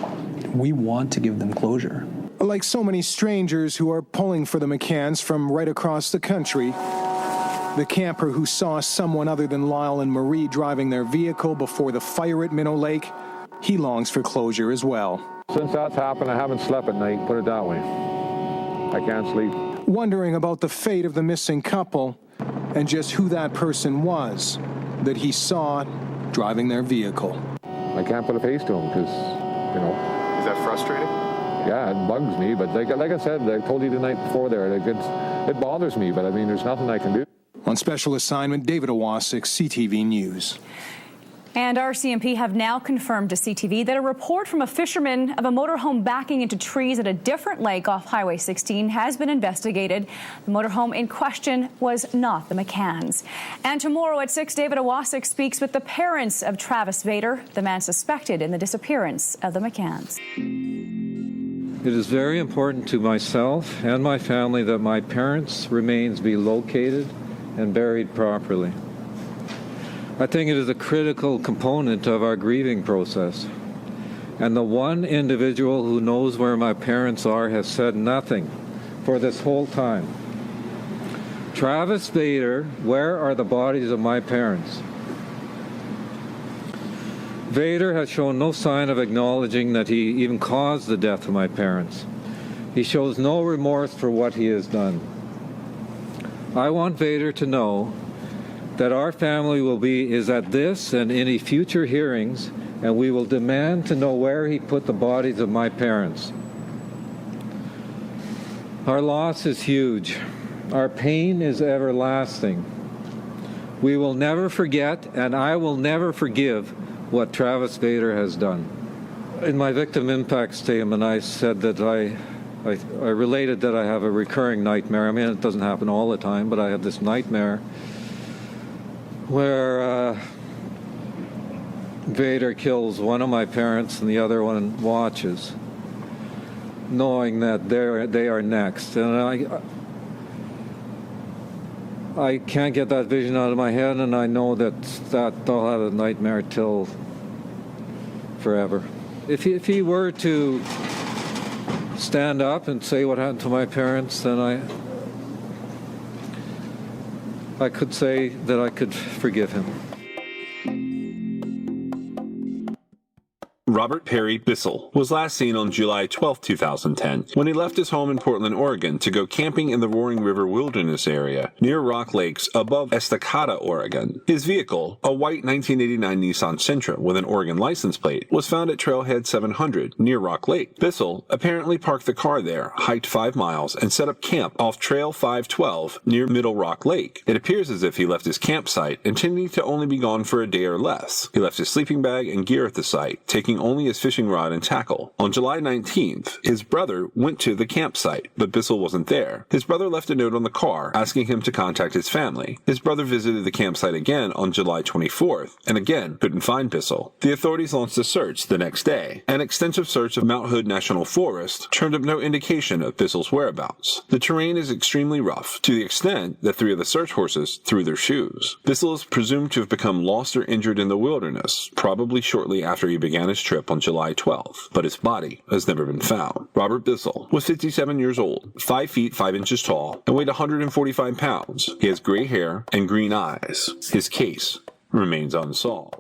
We want to give them closure.
Like so many strangers who are pulling for the McCanns from right across the country, the camper who saw someone other than Lyle and Marie driving their vehicle before the fire at Minnow Lake, he longs for closure as well.
Since that's happened, I haven't slept at night, put it that way. I can't sleep.
Wondering about the fate of the missing couple and just who that person was that he saw driving their vehicle.
I can't put a face to him because, you know.
Is that frustrating?
Yeah, it bugs me, but like I said, I told you the night before there, it bothers me, but I mean, there's nothing I can do.
On special assignment, David Owasik, CTV News.
And RCMP have now confirmed to CTV that a report from a fisherman of a motorhome backing into trees at a different lake off Highway 16 has been investigated. The motorhome in question was not the McCanns. And tomorrow at 6, David Owasik speaks with the parents of Travis Vader, the man suspected in the disappearance of the McCanns.
It is very important to myself and my family that my parents' remains be located and buried properly. I think it is a critical component of our grieving process. And the one individual who knows where my parents are has said nothing for this whole time. Travis Vader, where are the bodies of my parents? Vader has shown no sign of acknowledging that he even caused the death of my parents. He shows no remorse for what he has done. I want Vader to know that our family is at this and any future hearings, and we will demand to know where he put the bodies of my parents. Our loss is huge. Our pain is everlasting. We will never forget, and I will never forgive what Travis Vader has done. In my victim impact statement, I said that I related that I have a recurring nightmare. I mean, it doesn't happen all the time, but I have this nightmare where Vader kills one of my parents and the other one watches, knowing that they are next. And I can't get that vision out of my head, and I know that I'll have a nightmare till forever. If he were to stand up and say what happened to my parents, then I could say that I could forgive him.
Robert Perry Bissell was last seen on July 12, 2010, when he left his home in Portland, Oregon to go camping in the Roaring River Wilderness area near Rock Lakes above Estacada, Oregon. His vehicle, a white 1989 Nissan Sentra with an Oregon license plate, was found at Trailhead 700 near Rock Lake. Bissell apparently parked the car there, hiked 5 miles, and set up camp off Trail 512 near Middle Rock Lake. It appears as if he left his campsite intending to only be gone for a day or less. He left his sleeping bag and gear at the site, taking only his fishing rod and tackle. On July 19th, his brother went to the campsite, but Bissell wasn't there. His brother left a note on the car asking him to contact his family. His brother visited the campsite again on July 24th and again couldn't find Bissell. The authorities launched a search the next day. An extensive search of Mount Hood National Forest turned up no indication of Bissell's whereabouts. The terrain is extremely rough, to the extent that 3 of the search horses threw their shoes. Bissell is presumed to have become lost or injured in the wilderness, probably shortly after he began his trip on July 12th, but his body has never been found. Robert Bissell was 57 years old, 5 feet 5 inches tall, and weighed 145 pounds. He has gray hair and green eyes. His case remains unsolved.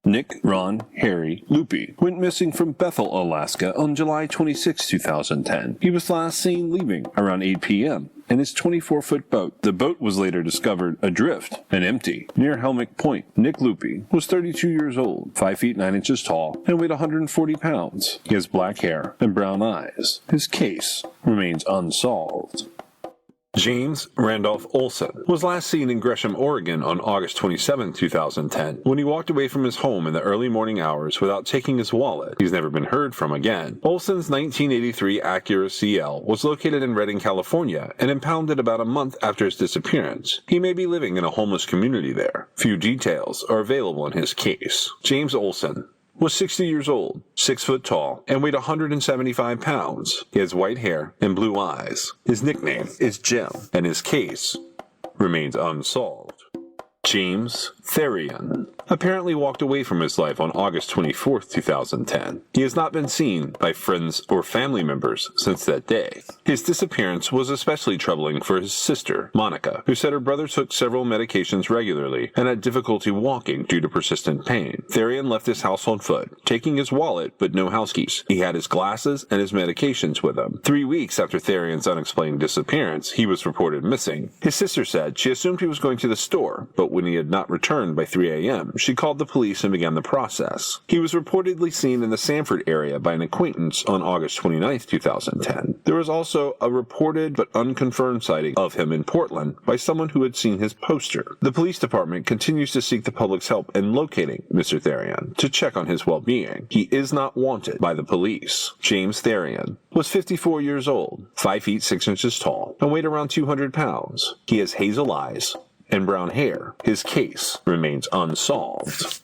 Nick, Ron, Harry, Loopy went missing from Bethel, Alaska on July 26, 2010. He was last seen leaving around 8 p.m. in his 24-foot boat. The boat was later discovered adrift and empty near Helmick Point. Nick Loopy was 32 years old, 5 feet 9 inches tall, and weighed 140 pounds. He has black hair and brown eyes. His case remains unsolved. James Randolph Olson was last seen in Gresham, Oregon on August 27, 2010, when he walked away from his home in the early morning hours without taking his wallet. He's never been heard from again. Olson's 1983 Acura CL was located in Redding, California, and impounded about a month after his disappearance. He may be living in a homeless community there. Few details are available in his case. James Olson was 60 years old, 6 foot tall, and weighed 175 pounds. He has white hair and blue eyes. His nickname is Jim, and his case remains unsolved. James Therian apparently walked away from his life on August 24, 2010. He has not been seen by friends or family members since that day. His disappearance was especially troubling for his sister, Monica, who said her brother took several medications regularly and had difficulty walking due to persistent pain. Therian left his house on foot, taking his wallet but no house keys. He had his glasses and his medications with him. 3 weeks after Therian's unexplained disappearance, he was reported missing. His sister said she assumed he was going to the store, but when he had not returned by 3 a.m., she called the police and began the process. He was reportedly seen in the Sanford area by an acquaintance on August 29, 2010. There was also a reported but unconfirmed sighting of him in Portland by someone who had seen his poster. The police department continues to seek the public's help in locating Mr. Therian to check on his well-being. He is not wanted by the police. James Therian was 54 years old, 5 feet 6 inches tall, and weighed around 200 pounds. He has hazel eyes and brown hair. His case remains unsolved.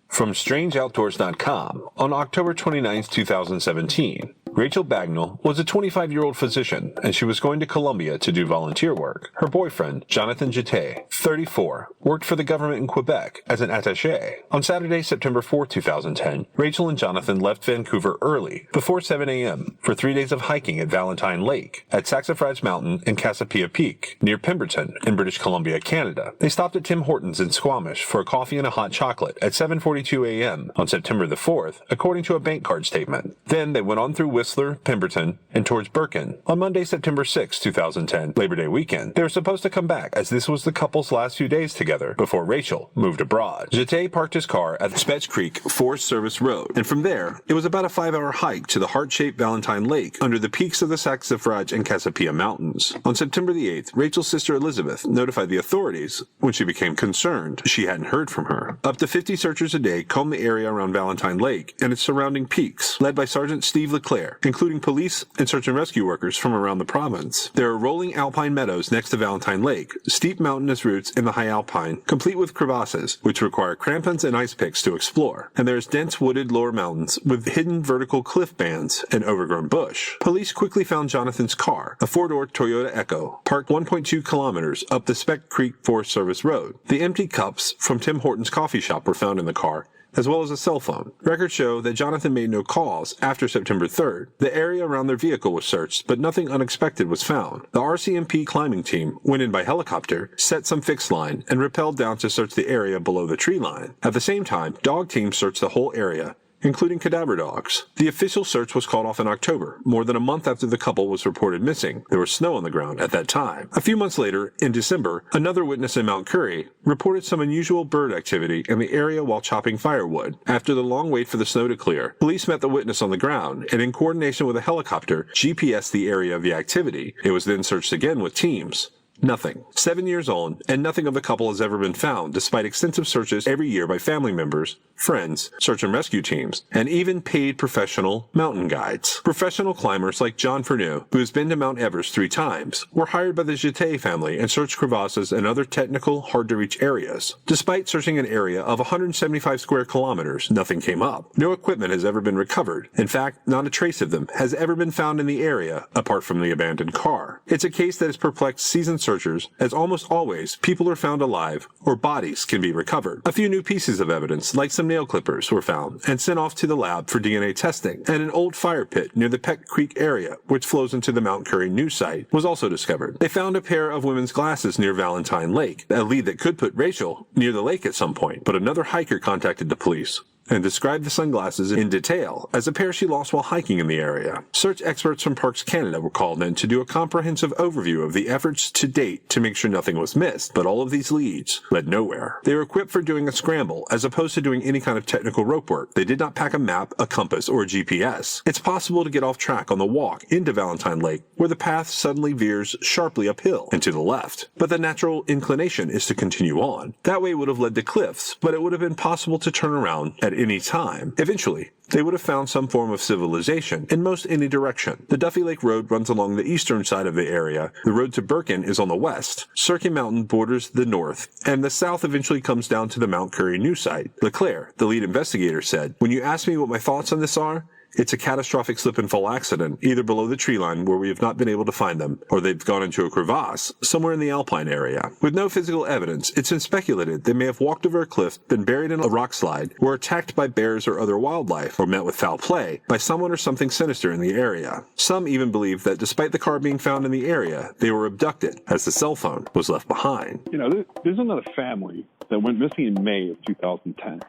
From StrangeOutdoors.com, on October 29, 2017, Rachel Bagnall was a 25-year-old physician, and she was going to Colombia to do volunteer work. Her boyfriend, Jonathan Jeté, 34, worked for the government in Quebec as an attaché. On Saturday, September 4, 2010, Rachel and Jonathan left Vancouver early, before 7 a.m., for 3 days of hiking at Valentine Lake, at Saxifrage Mountain and Casapia Peak, near Pemberton, in British Columbia, Canada. They stopped at Tim Hortons in Squamish for a coffee and a hot chocolate at 7:42 a.m. on September the 4th, according to a bank card statement. Then they went on through Whistler, Pemberton, and towards Birken. On Monday, September 6, 2010, Labor Day weekend, they were supposed to come back as this was the couple's last few days together before Rachel moved abroad. Jeté parked his car at Spetch Creek Forest Service Road, and from there, it was about a 5-hour hike to the heart-shaped Valentine Lake under the peaks of the Saxifrage and Casapia Mountains. On September the 8th, Rachel's sister Elizabeth notified the authorities when she became concerned she hadn't heard from her. Up to 50 searchers a day combed the area around Valentine Lake and its surrounding peaks, led by Sergeant Steve Leclerc, including police and search and rescue workers from around the province. There are rolling alpine meadows next to Valentine Lake, steep mountainous routes in the high alpine, complete with crevasses, which require crampons and ice picks to explore. And there's dense wooded lower mountains with hidden vertical cliff bands and overgrown bush. Police quickly found Jonathan's car, a 4-door Toyota Echo, parked 1.2 kilometers up the Spec Creek Forest Service Road. The empty cups from Tim Hortons coffee shop were found in the car, as well as a cell phone. Records show that Jonathan made no calls after September 3rd. The area around their vehicle was searched, but nothing unexpected was found. The RCMP climbing team went in by helicopter, set some fixed line, and rappelled down to search the area below the tree line. At the same time, dog teams searched the whole area, including cadaver dogs. The official search was called off in October, more than a month after the couple was reported missing. There was snow on the ground at that time. A few months later, in December, another witness in Mount Currie reported some unusual bird activity in the area while chopping firewood. After the long wait for the snow to clear, police met the witness on the ground and, in coordination with a helicopter, GPSed the area of the activity. It was then searched again with teams. Nothing. 7 years on, and nothing of the couple has ever been found, despite extensive searches every year by family members, friends, search and rescue teams, and even paid professional mountain guides. Professional climbers like John Ferneau, who has been to Mount Everest 3 times, were hired by the Jeté family and searched crevasses and other technical, hard-to-reach areas. Despite searching an area of 175 square kilometers, nothing came up. No equipment has ever been recovered. In fact, not a trace of them has ever been found in the area, apart from the abandoned car. It's a case that has perplexed seasoned searchers, as almost always, people are found alive or bodies can be recovered. A few new pieces of evidence, like some nail clippers, were found and sent off to the lab for DNA testing, and an old fire pit near the Peck Creek area, which flows into the Mount Currie news site, was also discovered. They found a pair of women's glasses near Valentine Lake, a lead that could put Rachel near the lake at some point, but another hiker contacted the police and described the sunglasses in detail as a pair she lost while hiking in the area. Search experts from Parks Canada were called in to do a comprehensive overview of the efforts to date to make sure nothing was missed, but all of these leads led nowhere. They were equipped for doing a scramble as opposed to doing any kind of technical rope work. They did not pack a map, a compass, or a GPS. It's possible to get off track on the walk into Valentine Lake, where the path suddenly veers sharply uphill and to the left. But the natural inclination is to continue on. That way would have led to cliffs, but it would have been possible to turn around at any time. Eventually, they would have found some form of civilization in most any direction. The Duffy Lake Road runs along the eastern side of the area. The road to Birken is on the west. Cirque Mountain borders the north, and the south eventually comes down to the Mount Currie new site. LeClaire, the lead investigator, said, "When you ask me what my thoughts on this are, it's a catastrophic slip and fall accident, either below the tree line where we have not been able to find them, or they've gone into a crevasse somewhere in the alpine area. With no physical evidence, it's been speculated they may have walked over a cliff, been buried in a rock slide, were attacked by bears or other wildlife, or met with foul play by someone or something sinister in the area. Some even believe that despite the car being found in the area, they were abducted, as the cell phone was left behind."
You know, there's another family that went missing in May of 2010.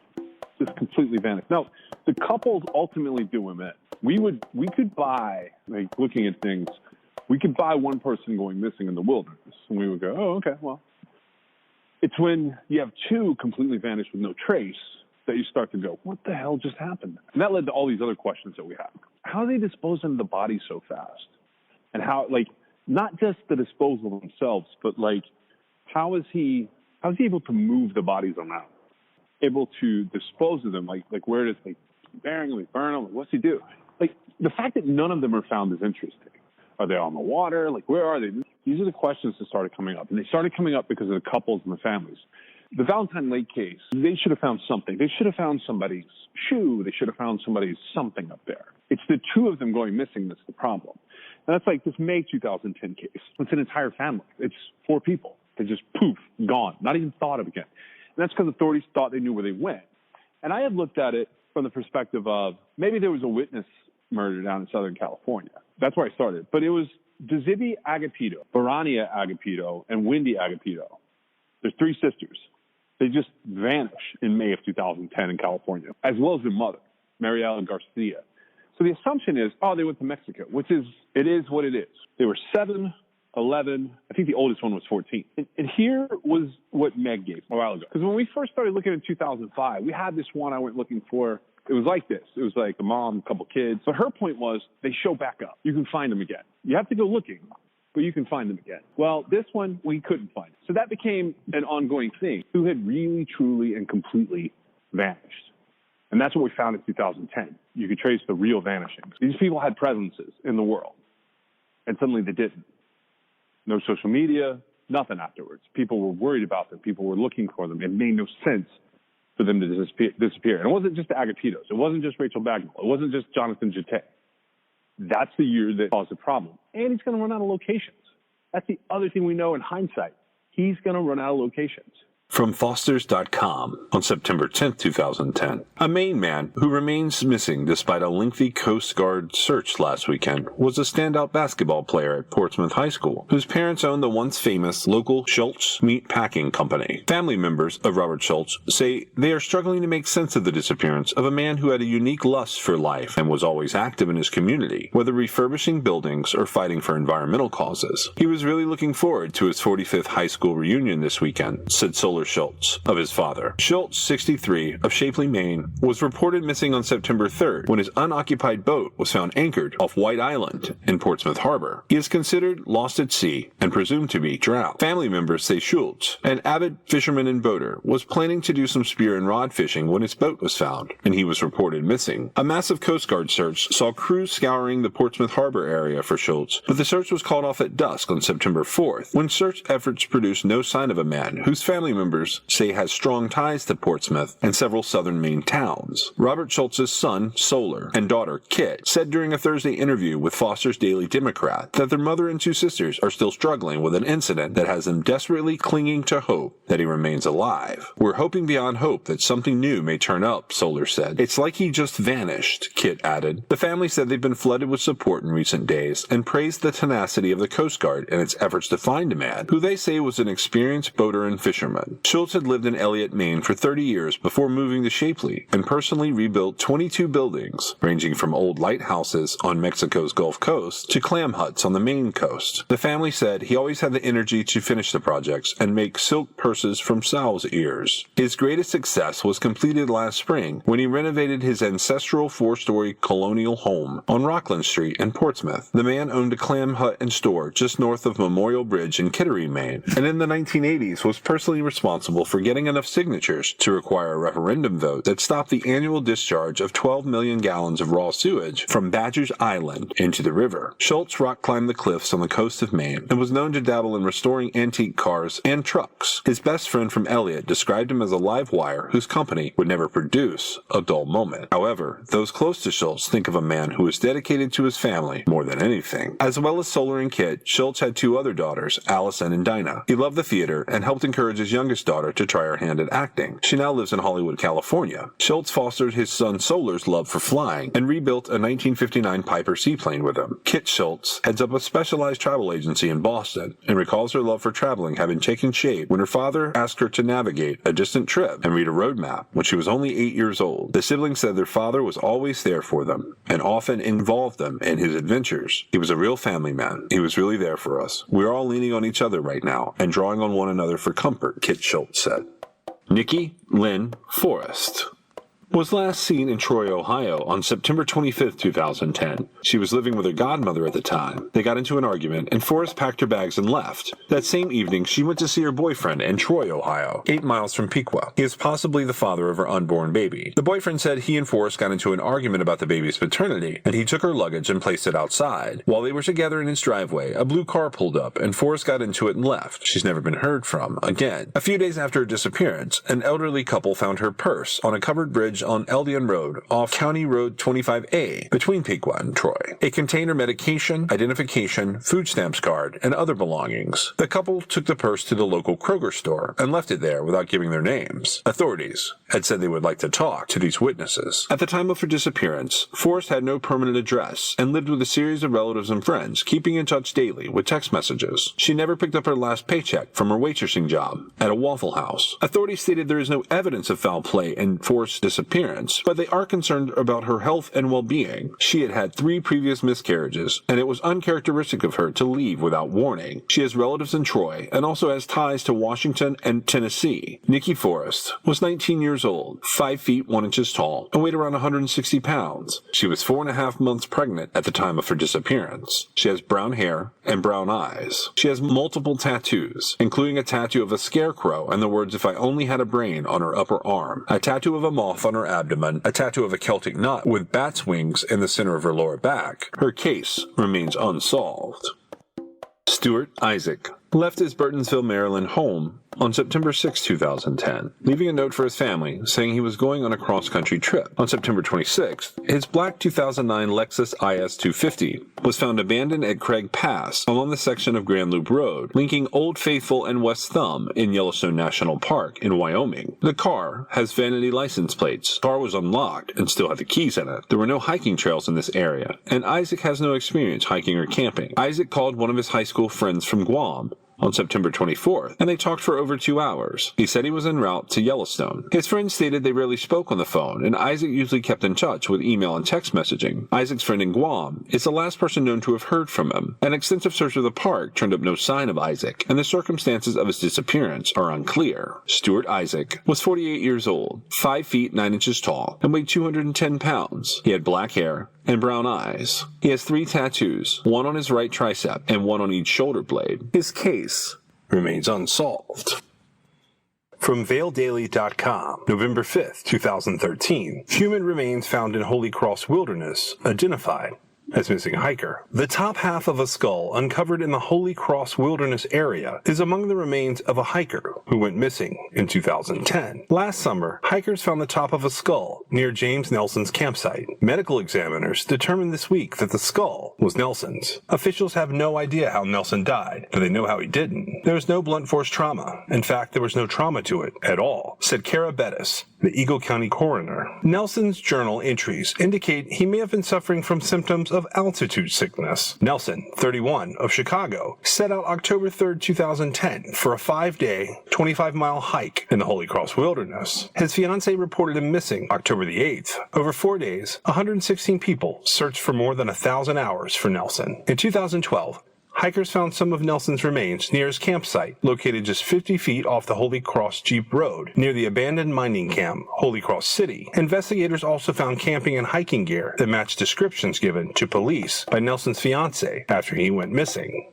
Just completely vanished. Now, the couples ultimately do admit we could buy, like looking at things, we could buy one person going missing in the wilderness, and we would go, oh, okay, well. It's when you have two completely vanished with no trace that you start to go, what the hell just happened? And that led to all these other questions that we have. How do they dispose of the body so fast? And how, like, not just the disposal themselves, but like, how's he able to move the bodies around? Able to dispose of them, like where does they bury them, they burn them, what's he do? Like the fact that none of them are found is interesting. Are they on the water? Like where are they? These are the questions that started coming up, and they started coming up because of the couples and the families. The Valentine Lake case, they should have found something. They should have found somebody's shoe. They should have found somebody's something up there. It's the two of them going missing that's the problem. And that's like this May 2010 case. It's an entire family. It's 4 people. They just poof, gone, not even thought of again. And that's because authorities thought they knew where they went. And I had looked at it from the perspective of maybe there was a witness murder down in Southern California. That's where I started. But it was Dzibi Agapito, Barania Agapito, and Wendy Agapito. There's 3 sisters. They just vanished in May of 2010 in California, as well as their mother, Mariela Garcia. So the assumption is, oh, they went to Mexico, which is, it is what it is. They were 7, 11, I think the oldest one was 14. And here was what Meg gave a while ago. Because when we first started looking in 2005, we had this one I went looking for. It was like this. It was like a mom, a couple kids. So her point was they show back up. You can find them again. You have to go looking, but you can find them again. Well, this one, we couldn't find. So that became an ongoing thing. Who had really, truly, and completely vanished. And that's what we found in 2010. You could trace the real vanishings. These people had presences in the world, and suddenly they didn't. No social media, nothing afterwards. People were worried about them. People were looking for them. It made no sense for them to disappear. And it wasn't just the Agapitos. It wasn't just Rachel Bagnall. It wasn't just Jonathan Jete. That's the year that caused the problem. And he's going to run out of locations. That's the other thing we know in hindsight. He's going to run out of locations.
From Fosters.com on September 10, 2010. A Maine man who remains missing despite a lengthy Coast Guard search last weekend was a standout basketball player at Portsmouth High School, whose parents owned the once famous local Schultz Meat Packing Company. Family members of Robert Schultz say they are struggling to make sense of the disappearance of a man who had a unique lust for life and was always active in his community, whether refurbishing buildings or fighting for environmental causes. He was really looking forward to his 45th high school reunion this weekend, said Solar Schultz of his father. Schultz, 63, of Shapley, Maine, was reported missing on September 3rd when his unoccupied boat was found anchored off White Island in Portsmouth Harbor. He is considered lost at sea and presumed to be drowned. Family members say Schultz, an avid fisherman and boater, was planning to do some spear and rod fishing when his boat was found, and he was reported missing. A massive Coast Guard search saw crews scouring the Portsmouth Harbor area for Schultz, but the search was called off at dusk on September 4th when search efforts produced no sign of a man whose family members say has strong ties to Portsmouth and several southern Maine towns. Robert Schultz's son, Solar, and daughter, Kit, said during a Thursday interview with Foster's Daily Democrat that their mother and 2 sisters are still struggling with an incident that has them desperately clinging to hope that he remains alive. We're hoping beyond hope that something new may turn up, Solar said. It's like he just vanished, Kit added. The family said they've been flooded with support in recent days and praised the tenacity of the Coast Guard in its efforts to find a man who they say was an experienced boater and fisherman. Schultz had lived in Elliott, Maine for 30 years before moving to Shapely and personally rebuilt 22 buildings, ranging from old lighthouses on Mexico's Gulf Coast to clam huts on the Maine coast. The family said he always had the energy to finish the projects and make silk purses from sow's ears. His greatest success was completed last spring when he renovated his ancestral 4-story colonial home on Rockland Street in Portsmouth. The man owned a clam hut and store just north of Memorial Bridge in Kittery, Maine, and in the 1980s was personally responsible for getting enough signatures to require a referendum vote that stopped the annual discharge of 12 million gallons of raw sewage from Badger's Island into the river. Schultz rock climbed the cliffs on the coast of Maine and was known to dabble in restoring antique cars and trucks. His best friend from Elliott described him as a live wire whose company would never produce a dull moment. However, those close to Schultz think of a man who was dedicated to his family more than anything. As well as Solar and Kit, Schultz had 2 other daughters, Allison and Dinah. He loved the theater and helped encourage his youngest daughter to try her hand at acting. She now lives in Hollywood, California. Schultz fostered his son Solar's love for flying and rebuilt a 1959 Piper seaplane with him. Kit Schultz heads up a specialized travel agency in Boston and recalls her love for traveling having taken shape when her father asked her to navigate a distant trip and read a road map when she was only 8 years old. The siblings said their father was always there for them and often involved them in his adventures. He was a real family man. He was really there for us. We're all leaning on each other right now and drawing on one another for comfort, Kit Schultz said. Nikki Lynn Forrest was last seen in Troy, Ohio on September 25, 2010. She was living with her godmother at the time. They got into an argument, and Forrest packed her bags and left. That same evening, she went to see her boyfriend in Troy, Ohio, 8 miles from Piqua. He is possibly the father of her unborn baby. The boyfriend said he and Forrest got into an argument about the baby's paternity, and he took her luggage and placed it outside. While they were together in his driveway, a blue car pulled up, and Forrest got into it and left. She's never been heard from again. A few days after her disappearance, an elderly couple found her purse on a covered bridge on Eldian Road off County Road 25A between Piqua and Troy. It contained her medication, identification, food stamps card, and other belongings. The couple took the purse to the local Kroger store and left it there without giving their names. Authorities had said they would like to talk to these witnesses. At the time of her disappearance, Forrest had no permanent address and lived with a series of relatives and friends, keeping in touch daily with text messages. She never picked up her last paycheck from her waitressing job at a Waffle House. Authorities stated there is no evidence of foul play in Forrest's disappearance, but they are concerned about her health and well-being. She had had 3 previous miscarriages, and it was uncharacteristic of her to leave without warning. She has relatives in Troy and also has ties to Washington and Tennessee. Nikki Forrest was 19 years old, 5 feet 1 inches tall, and weighed around 160 pounds. She was 4.5 months pregnant at the time of her disappearance. She has brown hair and brown eyes. She has multiple tattoos, including a tattoo of a scarecrow and the words "If I only had a brain" on her upper arm, a tattoo of a moth on her abdomen, a tattoo of a Celtic knot with bat's wings in the center of her lower back. Her case remains unsolved. Stuart Isaac left his Burtonsville, Maryland home on September 6, 2010, leaving a note for his family saying he was going on a cross-country trip. On September 26th, his black 2009 Lexus IS 250 was found abandoned at Craig Pass along the section of Grand Loop Road, linking Old Faithful and West Thumb in Yellowstone National Park in Wyoming. The car has vanity license plates. The car was unlocked and still had the keys in it. There were no hiking trails in this area, and Isaac has no experience hiking or camping. Isaac called one of his high school friends from Guam on September 24th, and they talked for over 2 hours. He said he was en route to Yellowstone. His friend stated they rarely spoke on the phone, and Isaac usually kept in touch with email and text messaging. Isaac's friend in Guam is the last person known to have heard from him. An extensive search of the park turned up no sign of Isaac, and the circumstances of his disappearance are unclear. Stuart Isaac was 48 years old, 5 feet 9 inches tall, and weighed 210 pounds. He had black hair and brown eyes. He has 3 tattoos, 1 on his right tricep and 1 on each shoulder blade. His case remains unsolved. From ValeDaily.com, November 5th, 2013. Human remains found in Holy Cross Wilderness, identified as missing hiker. The top half of a skull uncovered in the Holy Cross Wilderness area is among the remains of a hiker who went missing in 2010. Last summer, hikers found the top of a skull near James Nelson's campsite. Medical examiners determined this week that the skull was Nelson's. Officials have no idea how Nelson died, but they know how he didn't. There was no blunt force trauma. In fact, there was no trauma to it at all, said Kara Bettis, the Eagle County coroner. Nelson's journal entries indicate he may have been suffering from symptoms of
of altitude sickness. Nelson, 31, of Chicago, set out October 3, 2010 for a 5-day, 25-mile hike in the Holy Cross Wilderness. His fiancée reported him missing October the 8th. Over 4 days, 116 people searched for more than 1,000 hours for Nelson. In 2012, hikers found some of Nelson's remains near his campsite, located just 50 feet off the Holy Cross Jeep Road, near the abandoned mining camp, Holy Cross City. Investigators also found camping and hiking gear that matched descriptions given to police by Nelson's fiancée after he went missing.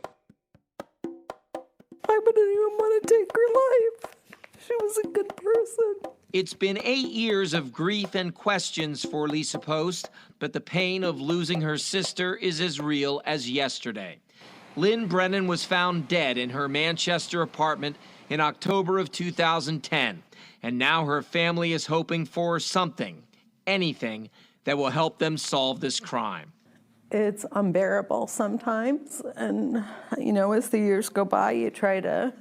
I wouldn't even want to take her life. She was a good person.
It's been 8 years of grief and questions for Lisa Post, but the pain of losing her sister is as real as yesterday. Lynn Brennan was found dead in her Manchester apartment in October of 2010, and now her family is hoping for something, anything, that will help them solve this crime.
It's unbearable sometimes, and, as the years go by, you try to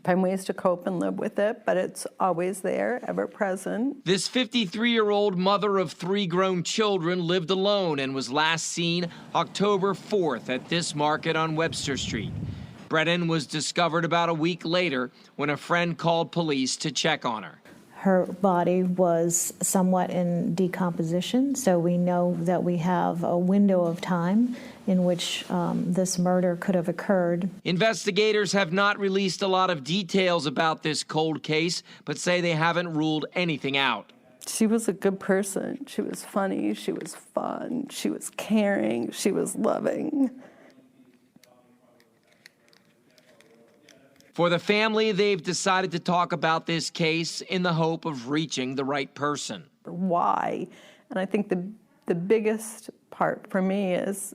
find ways to cope and live with it, but it's always there, ever present.
This 53-year-old mother of 3 grown children lived alone and was last seen October 4th at this market on Webster Street. Brennan was discovered about a week later when a friend called police to check on her.
Her body was somewhat in decomposition, so we know that we have a window of time in which this murder could have occurred.
Investigators have not released a lot of details about this cold case, but say they haven't ruled anything out.
She was a good person. She was funny. She was fun. She was caring. She was loving.
For the family, they've decided to talk about this case in the hope of reaching the right person.
Why? And I think the biggest part for me is,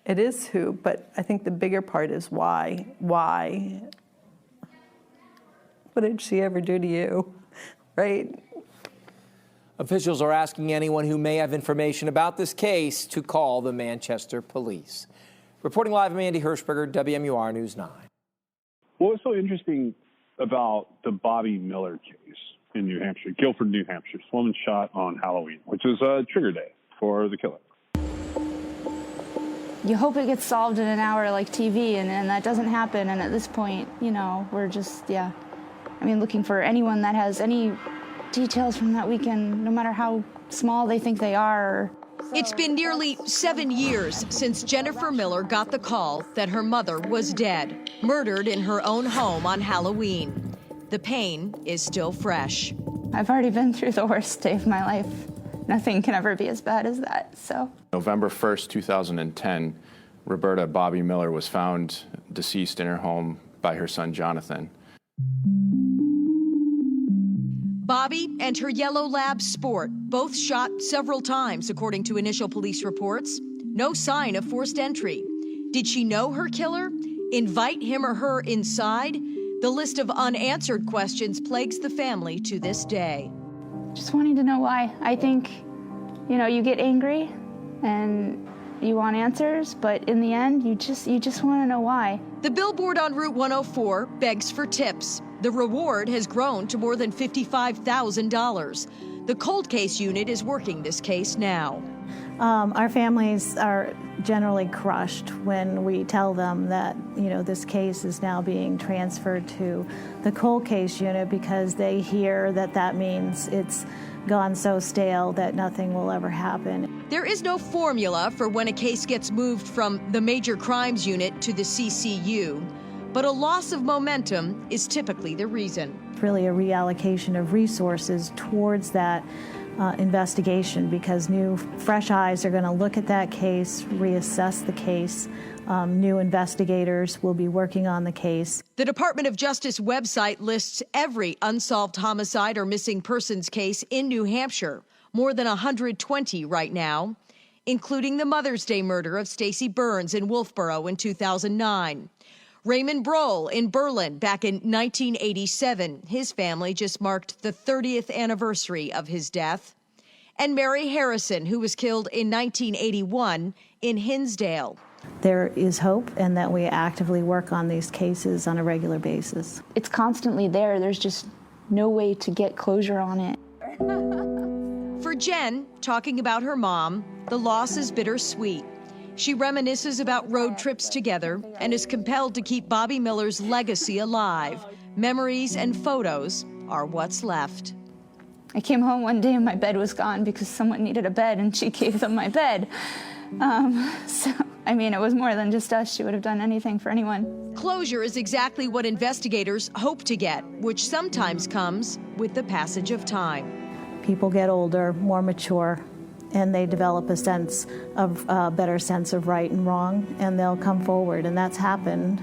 it is who, but I think the bigger part is why. Why? What did she ever do to you, right?
Officials are asking anyone who may have information about this case to call the Manchester police. Reporting live, I'm Andy Hirschberger, WMUR News 9.
What was so interesting about the Bobby Miller case in New Hampshire, Guilford, New Hampshire? This woman shot on Halloween, which is trigger day for the killer.
You hope it gets solved in an hour like TV, and that doesn't happen. And at this point, we're just, looking for anyone that has any details from that weekend, no matter how small they think they are.
It's been nearly 7 years since Jennifer Miller got the call that her mother was dead, murdered in her own home on Halloween. The pain is still fresh.
I've already been through the worst day of my life. Nothing can ever be as bad as that, so.
November 1st, 2010, Roberta Bobby Miller was found deceased in her home by her son, Jonathan.
Bobby and her yellow lab Sport both shot several times, according to initial police reports. No sign of forced entry. Did she know her killer? Invite him or her inside? The list of unanswered questions plagues the family to this day.
Just wanting to know why. I think, you get angry and you want answers, but in the end, you just want to know why.
The billboard on Route 104 begs for tips. The reward has grown to more than $55,000. The cold case unit is working this case now.
Our families are generally crushed when we tell them that, this case is now being transferred to the cold case unit, because they hear that means it's gone so stale that nothing will ever happen.
There is no formula for when a case gets moved from the major crimes unit to the CCU, but a loss of momentum is typically the reason.
Really a reallocation of resources towards that investigation, because new, fresh eyes are going to look at that case, reassess the case. New investigators will be working on the case.
The Department of Justice website lists every unsolved homicide or missing persons case in New Hampshire, more than 120 right now, including the Mother's Day murder of Stacey Burns in Wolfboro in 2009. Raymond Brohl in Berlin back in 1987. His family just marked the 30th anniversary of his death. And Mary Harrison, who was killed in 1981 in Hinsdale.
There is hope, and that we actively work on these cases on a regular basis.
It's constantly there. There's just no way to get closure on it.
For Jen, talking about her mom, the loss is bittersweet. She reminisces about road trips together and is compelled to keep Bobby Miller's legacy alive. Memories and photos are what's left.
I came home one day and my bed was gone because someone needed a bed and she gave them my bed. So, I mean, it was more than just us. She would have done anything for anyone.
Closure is exactly what investigators hope to get, which sometimes comes with the passage of time.
People get older, more mature, and they develop a better sense of right and wrong, and they'll come forward, and that's happened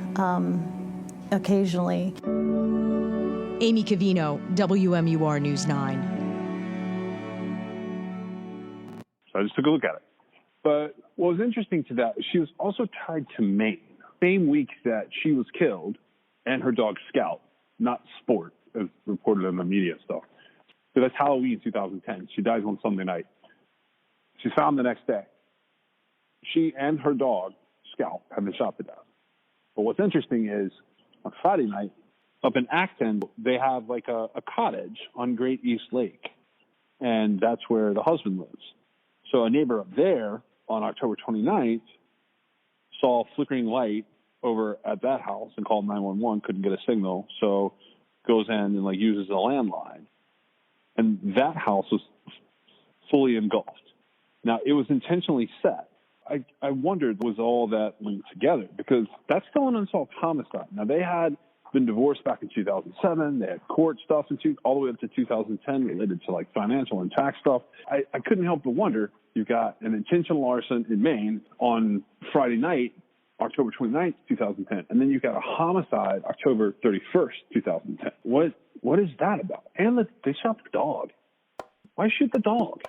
occasionally.
Amy Cavino, WMUR News 9.
So I just took a look at it. But what was interesting to that is she was also tied to Maine. Same week that she was killed, and her dog Scout, not Sport, as reported in the media stuff. So that's Halloween 2010. She dies on Sunday night. She's found the next day. She and her dog, Scout, have been shot to death. But what's interesting is on Friday night, up in Acton, they have like a cottage on Great East Lake. And that's where the husband lives. So a neighbor up there on October 29th saw a flickering light over at that house and called 911, couldn't get a signal, so goes in and uses a landline. And that house was fully engulfed. Now, it was intentionally set. I wondered, was all that linked together? Because that's still an unsolved homicide. Now, they had been divorced back in 2007. They had court stuff all the way up to 2010 related to financial and tax stuff. I couldn't help but wonder, you've got an intentional arson in Maine on Friday night, October 29th, 2010, and then you've got a homicide October 31st, 2010. What is that about? And they shot the dog. Why shoot the dog?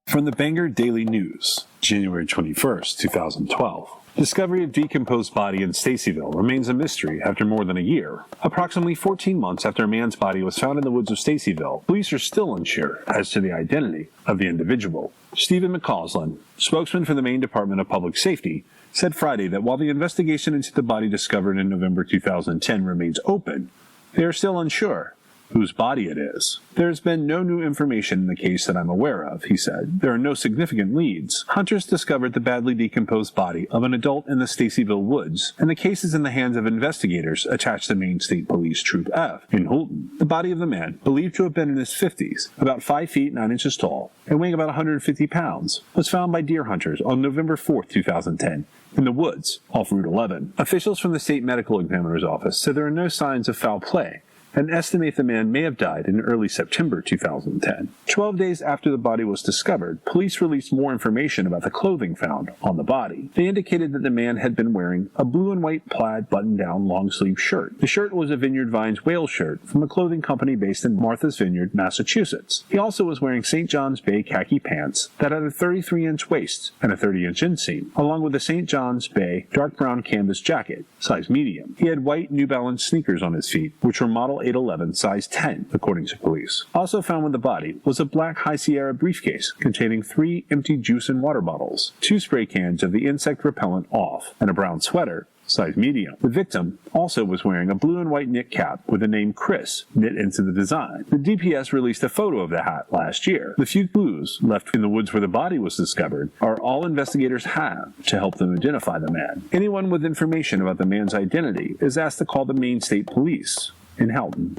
From the Bangor Daily News, January 21st, 2012. Discovery of decomposed body in Stacyville remains a mystery after more than a year. Approximately 14 months after a man's body was found in the woods of Stacyville, police are still unsure as to the identity of the individual. Stephen McCausland, spokesman for the Maine Department of Public Safety, said Friday that while the investigation into the body discovered in November 2010 remains open, they are still unsure whose body it is. There has been no new information in the case that I'm aware of, he said. There are no significant leads. Hunters discovered the badly decomposed body of an adult in the Stacyville woods, and the case is in the hands of investigators attached to Maine State Police Troop F in Houlton. The body of the man, believed to have been in his 50s, about 5 feet 9 inches tall, and weighing about 150 pounds, was found by deer hunters on November 4, 2010, in the woods off Route 11. Officials from the state medical examiner's office said there are no signs of foul play, and estimate the man may have died in early September 2010. 12 days after the body was discovered, police released more information about the clothing found on the body. They indicated that the man had been wearing a blue and white plaid button-down long-sleeve shirt. The shirt was a Vineyard Vines whale shirt from a clothing company based in Martha's Vineyard, Massachusetts. He also was wearing St. John's Bay khaki pants that had a 33-inch waist and a 30-inch inseam, along with a St. John's Bay dark brown canvas jacket, size medium. He had white New Balance sneakers on his feet, which were model 811 size 10, according to police. Also found with the body was a black High Sierra briefcase containing 3 empty juice and water bottles, 2 spray cans of the insect repellent Off, and a brown sweater, size medium. The victim also was wearing a blue and white knit cap with the name Chris knit into the design. The DPS released a photo of the hat last year. The few clues left in the woods where the body was discovered are all investigators have to help them identify the man. Anyone with information about the man's identity is asked to call the Maine State Police in Houghton.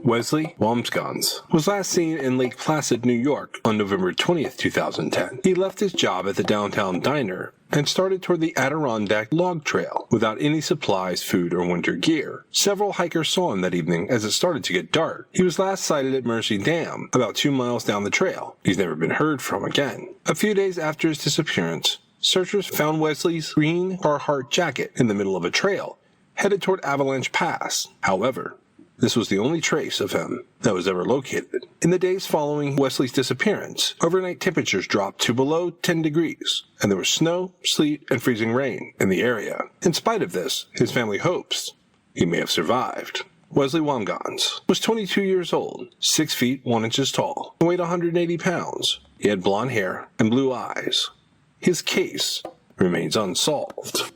Wesley Wamsgans was last seen in Lake Placid, New York on November 20th, 2010. He left his job at the downtown diner and started toward the Adirondack Log Trail without any supplies, food, or winter gear. Several hikers saw him that evening as it started to get dark. He was last sighted at Mercy Dam, about 2 miles down the trail. He's never been heard from again. A few days after his disappearance, searchers found Wesley's green Carhartt jacket in the middle of a trail, headed toward Avalanche Pass. However, this was the only trace of him that was ever located. In the days following Wesley's disappearance, overnight temperatures dropped to below 10 degrees, and there was snow, sleet, and freezing rain in the area. In spite of this, his family hopes he may have survived. Wesley Wamsgans was 22 years old, 6 feet 1 inches tall, and weighed 180 pounds. He had blonde hair and blue eyes. His case remains unsolved.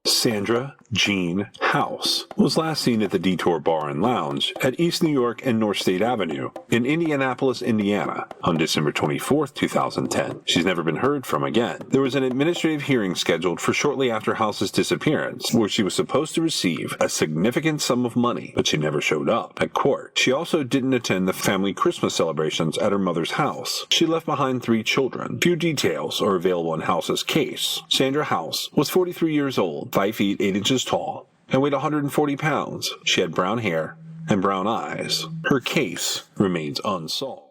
Sandra
Gene House, was last seen at the Detour Bar and Lounge at East New York and North State Avenue in Indianapolis, Indiana, on December 24, 2010. She's never been heard from again. There was an administrative hearing scheduled for shortly after House's disappearance, where she was supposed to receive a significant sum of money, but she never showed up at court. She also didn't attend the family Christmas celebrations at her mother's house. She left behind 3 children. Few details are available in House's case. Sandra House was 43 years old, 5 feet 8 inches tall, and weighed 140 pounds. She had brown hair and brown eyes. Her case remains unsolved.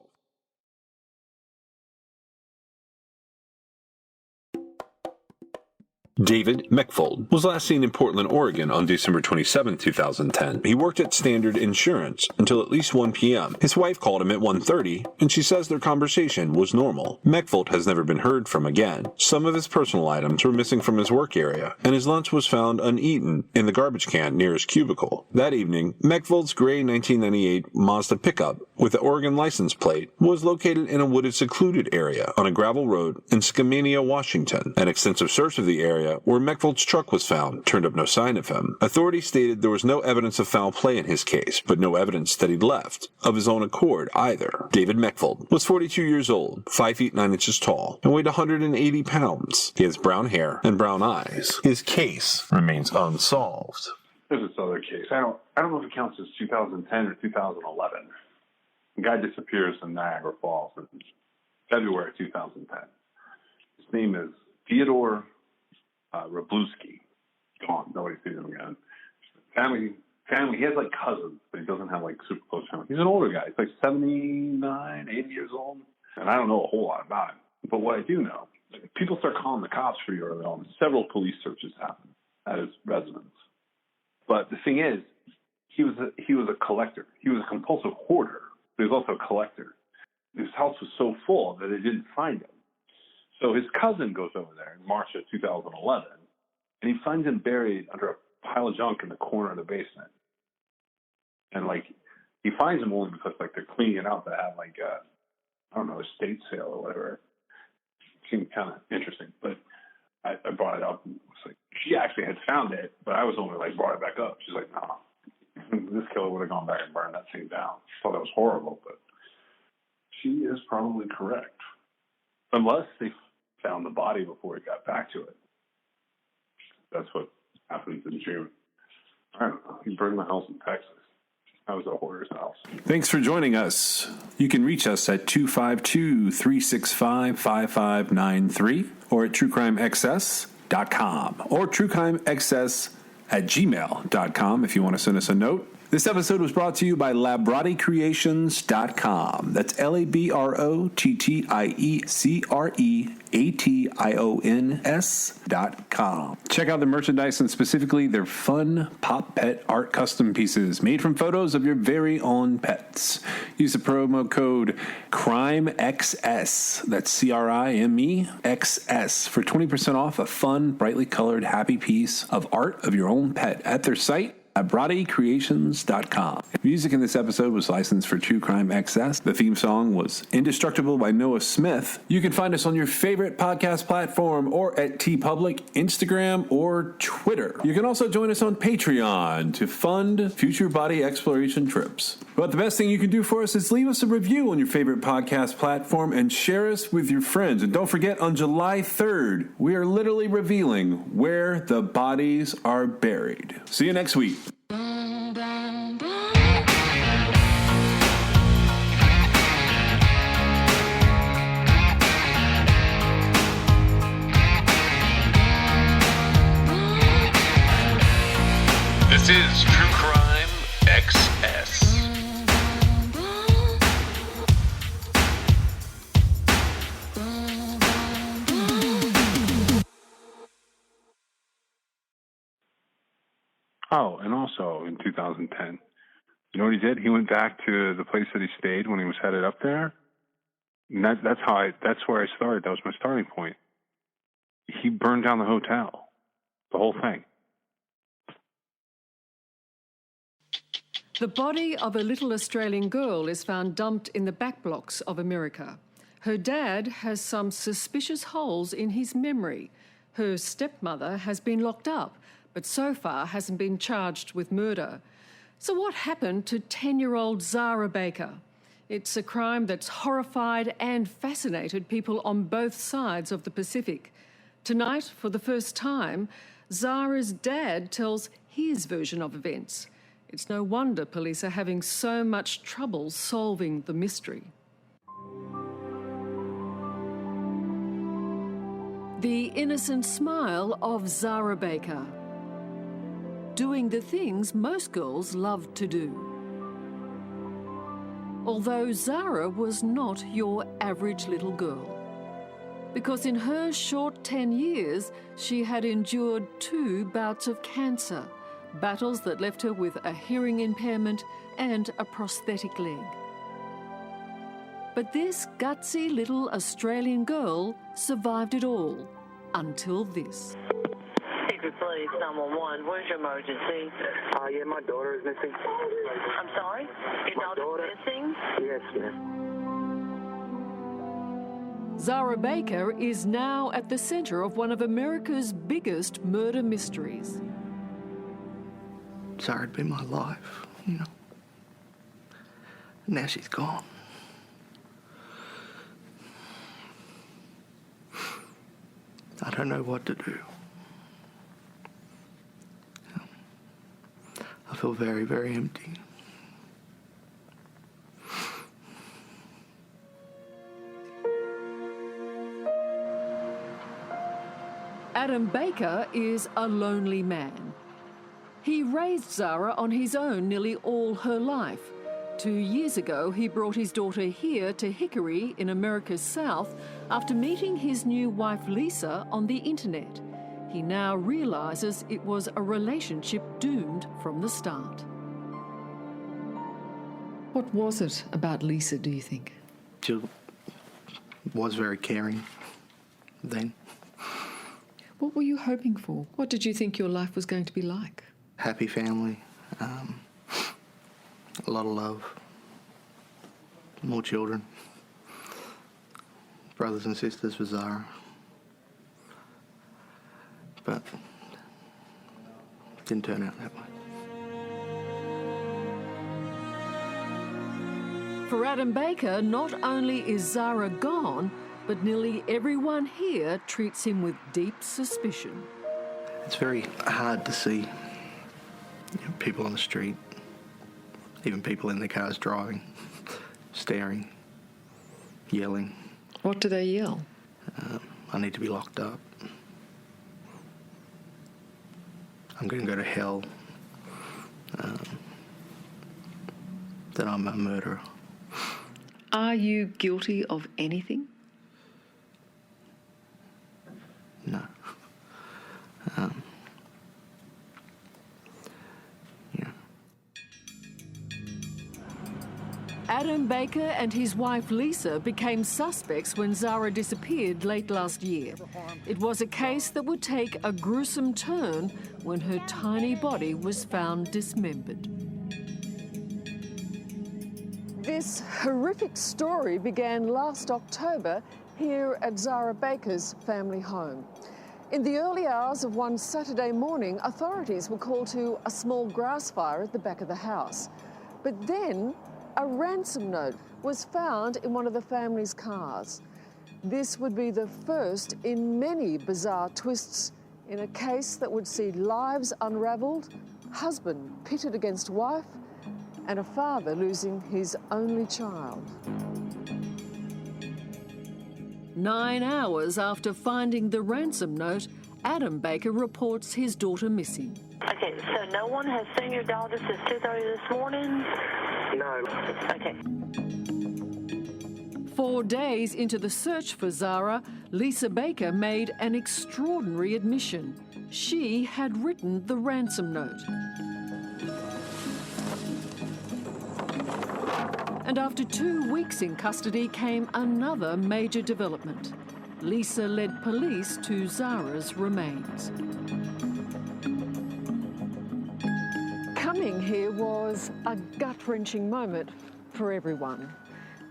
David Meckfold was last seen in Portland, Oregon on December 27, 2010. He worked at Standard Insurance until at least 1 p.m. His wife called him at 1:30, and she says their conversation was normal. Meckfold has never been heard from again. Some of his personal items were missing from his work area, and his lunch was found uneaten in the garbage can near his cubicle. That evening, Meckfold's gray 1998 Mazda pickup with the Oregon license plate was located in a wooded, secluded area on a gravel road in Skamania, Washington. An extensive search of the area where Meckfold's truck was found turned up no sign of him. Authorities stated there was no evidence of foul play in his case, but no evidence that he'd left of his own accord either. David Meckfold was 42 years old, 5 feet 9 inches tall, and weighed 180 pounds. He has brown hair and brown eyes. His case remains unsolved.
There's this other case. I don't know if it counts as 2010 or 2011. A guy disappears in Niagara Falls in February 2010. His name is Theodore Rabluski. Gone. Nobody sees him again. Family. He has like cousins, but he doesn't have like super close family. He's an older guy. He's like 79, 80 years old, and I don't know a whole lot about him. But what I do know, people start calling the cops pretty early on. Several police searches happened at his residence. But the thing is, he was a collector. He was a compulsive hoarder, but he was also a collector. His house was so full that they didn't find him. So his cousin goes over there in March of 2011, and he finds him buried under a pile of junk in the corner of the basement. And like, he finds him only because like they're cleaning it out to have like a estate sale or whatever. It seemed kind of interesting, but I brought it up. And it was like she actually had found it, but I was only like brought it back up. She's like, no, this killer would have gone back and burned that thing down. Thought that was horrible, but she is probably correct, unless they found the body before he got back to it. That's what happens in June. I don't know. He burned my house in Texas. That was a hoarder's house.
Thanks for joining us. You can reach us at 252-365-5593 or at truecrimexcess.com or truecrimexcess@gmail.com if you want to send us a note. This episode was brought to you by LabrottieCreations.com. That's LABROTTIECREATIONS.com. Check out the merchandise and specifically their fun Pop Pet art custom pieces made from photos of your very own pets. Use the promo code CRIMEXS, that's CRIMEXS, for 20% off a fun, brightly colored, happy piece of art of your own pet at their site, LabrottieCreations.com. Music in this episode was licensed for True Crime XS. The theme song was Indestructible by Noah Smith. You can find us on your favorite podcast platform or at TeePublic, Instagram, or Twitter. You can also join us on Patreon to fund future body exploration trips. But the best thing you can do for us is leave us a review on your favorite podcast platform and share us with your friends. And don't forget, on July 3rd, we are literally revealing where the bodies are buried. See you next week.
This is True Crime XS.
Oh, and also in 2010, you know what he did? He went back to the place that he stayed when he was headed up there. And that's where I started. That was my starting point. He burned down the hotel, the whole thing.
The body of a little Australian girl is found dumped in the back blocks of America. Her dad has some suspicious holes in his memory. Her stepmother has been locked up, but so far hasn't been charged with murder. So what happened to 10-year-old Zara Baker? It's a crime that's horrified and fascinated people on both sides of the Pacific. Tonight, for the first time, Zara's dad tells his version of events. It's no wonder police are having so much trouble solving the mystery. The innocent smile of Zara Baker. Doing the things most girls love to do. Although Zara was not your average little girl. Because in her short 10 years, she had endured 2 bouts of cancer, battles that left her with a hearing impairment and a prosthetic leg. But this gutsy little Australian girl survived it all, until this.
Secret Police 911, where's your emergency?
Yeah, my daughter is missing.
I'm sorry? Your daughter's missing?
Yes, ma'am.
Zara Baker is now at the centre of one of America's biggest murder mysteries.
Zara had been my life, you know. Now she's gone. I don't know what to do. I feel very, very empty.
Adam Baker is a lonely man. He raised Zara on his own nearly all her life. 2 years ago, he brought his daughter here to Hickory in America's South after meeting his new wife Lisa on the internet. He now realises it was a relationship doomed from the start.
What was it about Lisa, do you think?
She was very caring then.
What were you hoping for? What did you think your life was going to be like?
Happy family, a lot of love, more children, brothers and sisters for Zara. But it didn't turn out that way.
For Adam Baker, not only is Zara gone, but nearly everyone here treats him with deep suspicion.
It's very hard to see people on the street, even people in their cars driving, staring, yelling.
What do they yell?
I need to be locked up. I'm going to go to hell. That I'm a murderer.
Are you guilty of anything?
No.
Adam Baker and his wife Lisa became suspects when Zara disappeared late last year. It was a case that would take a gruesome turn when her tiny body was found dismembered. This horrific story began last October here at Zara Baker's family home. In the early hours of one Saturday morning, authorities were called to a small grass fire at the back of the house. But then a ransom note was found in one of the family's cars. This would be the first in many bizarre twists in a case that would see lives unravelled, husband pitted against wife, and a father losing his only child. 9 hours after finding the ransom note, Adam Baker reports his daughter missing.
Okay, so no one has seen your daughter since 2:30 this morning?
No.
Okay.
4 days into the search for Zara, Lisa Baker made an extraordinary admission. She had written the ransom note. And after 2 weeks in custody came another major development. Lisa led police to Zara's remains. Coming here was a gut-wrenching moment for everyone,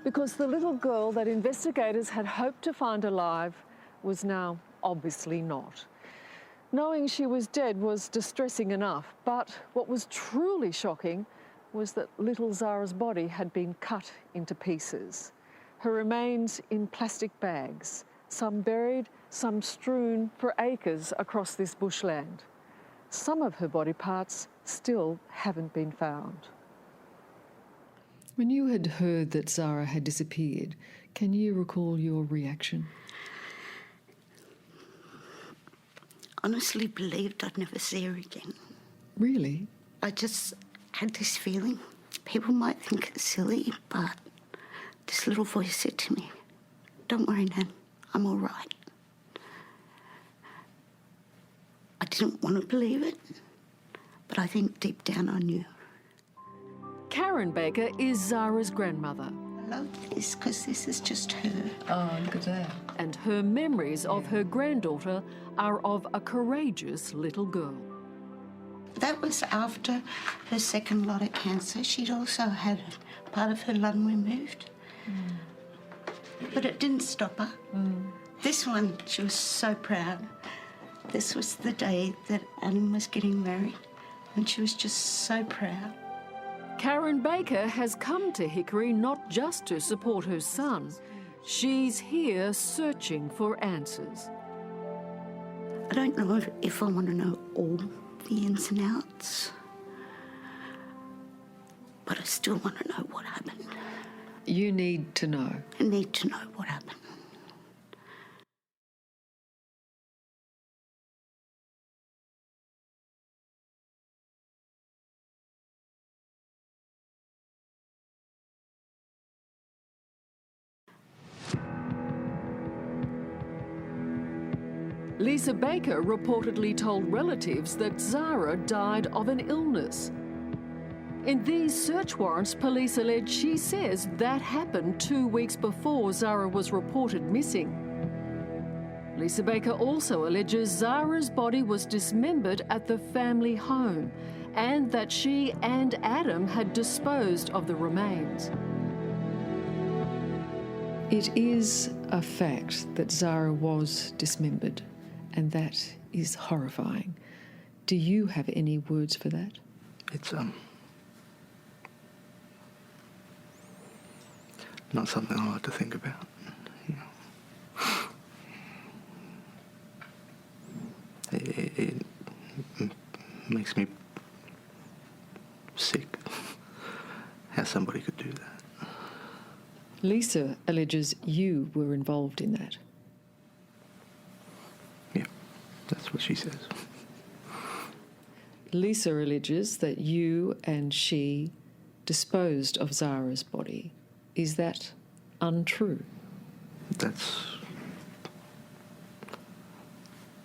because the little girl that investigators had hoped to find alive was now obviously not. Knowing she was dead was distressing enough, but what was truly shocking was that little Zara's body had been cut into pieces. Her remains in plastic bags, some buried, some strewn for acres across this bushland. Some of her body parts still haven't been found.
When you had heard that Zara had disappeared, can you recall your reaction?
Honestly believed I'd never see her again.
Really?
I just had this feeling. People might think it's silly, but this little voice said to me, "Don't worry, Nan, I'm all right." I didn't want to believe it, but I think deep down I knew.
Karen Baker is Zara's grandmother.
I love this because this is just her.
Oh, look at that.
And her memories of her granddaughter are of a courageous little girl.
That was after her second lot of cancer. She'd also had part of her lung removed. But it didn't stop her. This one, she was so proud. This was the day that Adam was getting married, and she was just so proud.
Karen Baker has come to Hickory not just to support her son. She's here searching for answers.
I don't know if I want to know all the ins and outs, but I still want to know what happened.
You need to know.
I need to know what happened.
Lisa Baker reportedly told relatives that Zara died of an illness. In these search warrants, police allege she says that happened 2 weeks before Zara was reported missing. Lisa Baker also alleges Zara's body was dismembered at the family home and that she and Adam had disposed of the remains.
It is a fact that Zara was dismembered, and that is horrifying. Do you have any words for that?
It's not something I like to think about. It makes me sick how somebody could do that.
Lisa alleges you were involved in that.
That's what she says.
Lisa alleges that you and she disposed of Zara's body. Is that untrue?
That's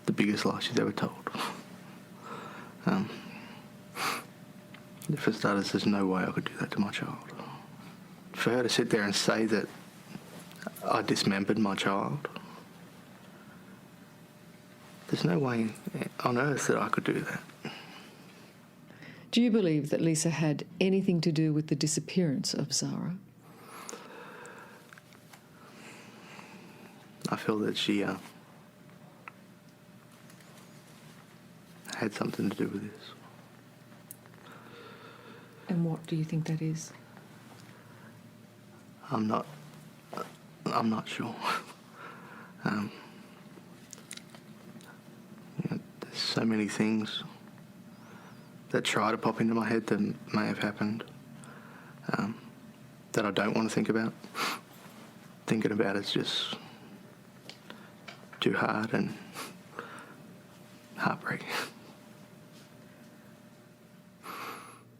the biggest lie she's ever told. For starters, there's no way I could do that to my child. For her to sit there and say that I dismembered my child, there's no way on earth that I could do that.
Do you believe that Lisa had anything to do with the disappearance of Zara?
I feel that she had something to do with this.
And what do you think that is?
I'm not sure. There's so many things that try to pop into my head that may have happened that I don't want to think about. Thinking about it's just too hard and heartbreaking.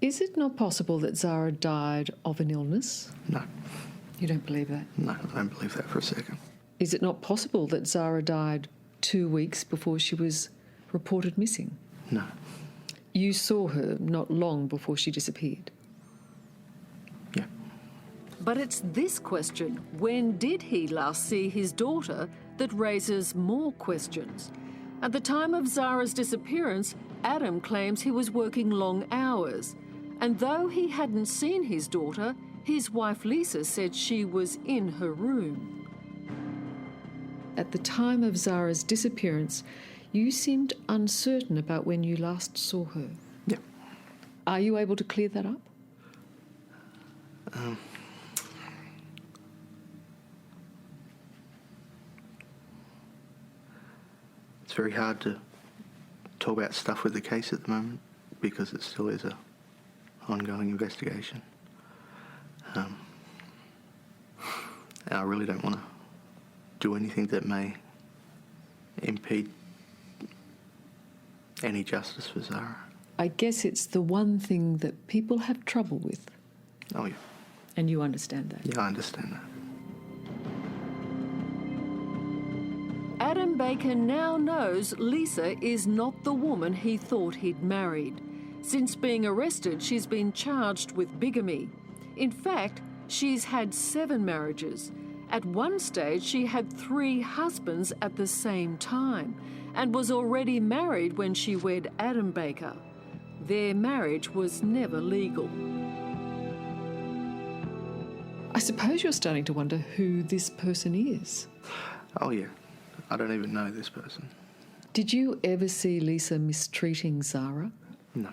Is it not possible that Zara died of an illness?
No.
You don't believe that?
No, I don't believe that for a second.
Is it not possible that Zara died 2 weeks before she was reported missing?
No.
You saw her not long before she disappeared?
Yeah.
But it's this question, when did he last see his daughter, that raises more questions. At the time of Zara's disappearance, Adam claims he was working long hours. And though he hadn't seen his daughter, his wife Lisa said she was in her room.
At the time of Zara's disappearance, You seemed uncertain about when you last saw her.
Yeah.
Are you able to clear that up?
It's very hard to talk about stuff with the case at the moment because it still is a ongoing investigation. And I really don't want to do anything that may impede any justice for Zara.
I guess it's the one thing that people have trouble with.
Oh, yeah.
And you understand that?
Yeah, I understand that.
Adam Baker now knows Lisa is not the woman he thought he'd married. Since being arrested, she's been charged with bigamy. In fact, she's had 7 marriages. At one stage, she had 3 husbands at the same time and was already married when she wed Adam Baker. Their marriage was never legal.
I suppose you're starting to wonder who this person is.
Oh, yeah. I don't even know this person.
Did you ever see Lisa mistreating Zara?
No.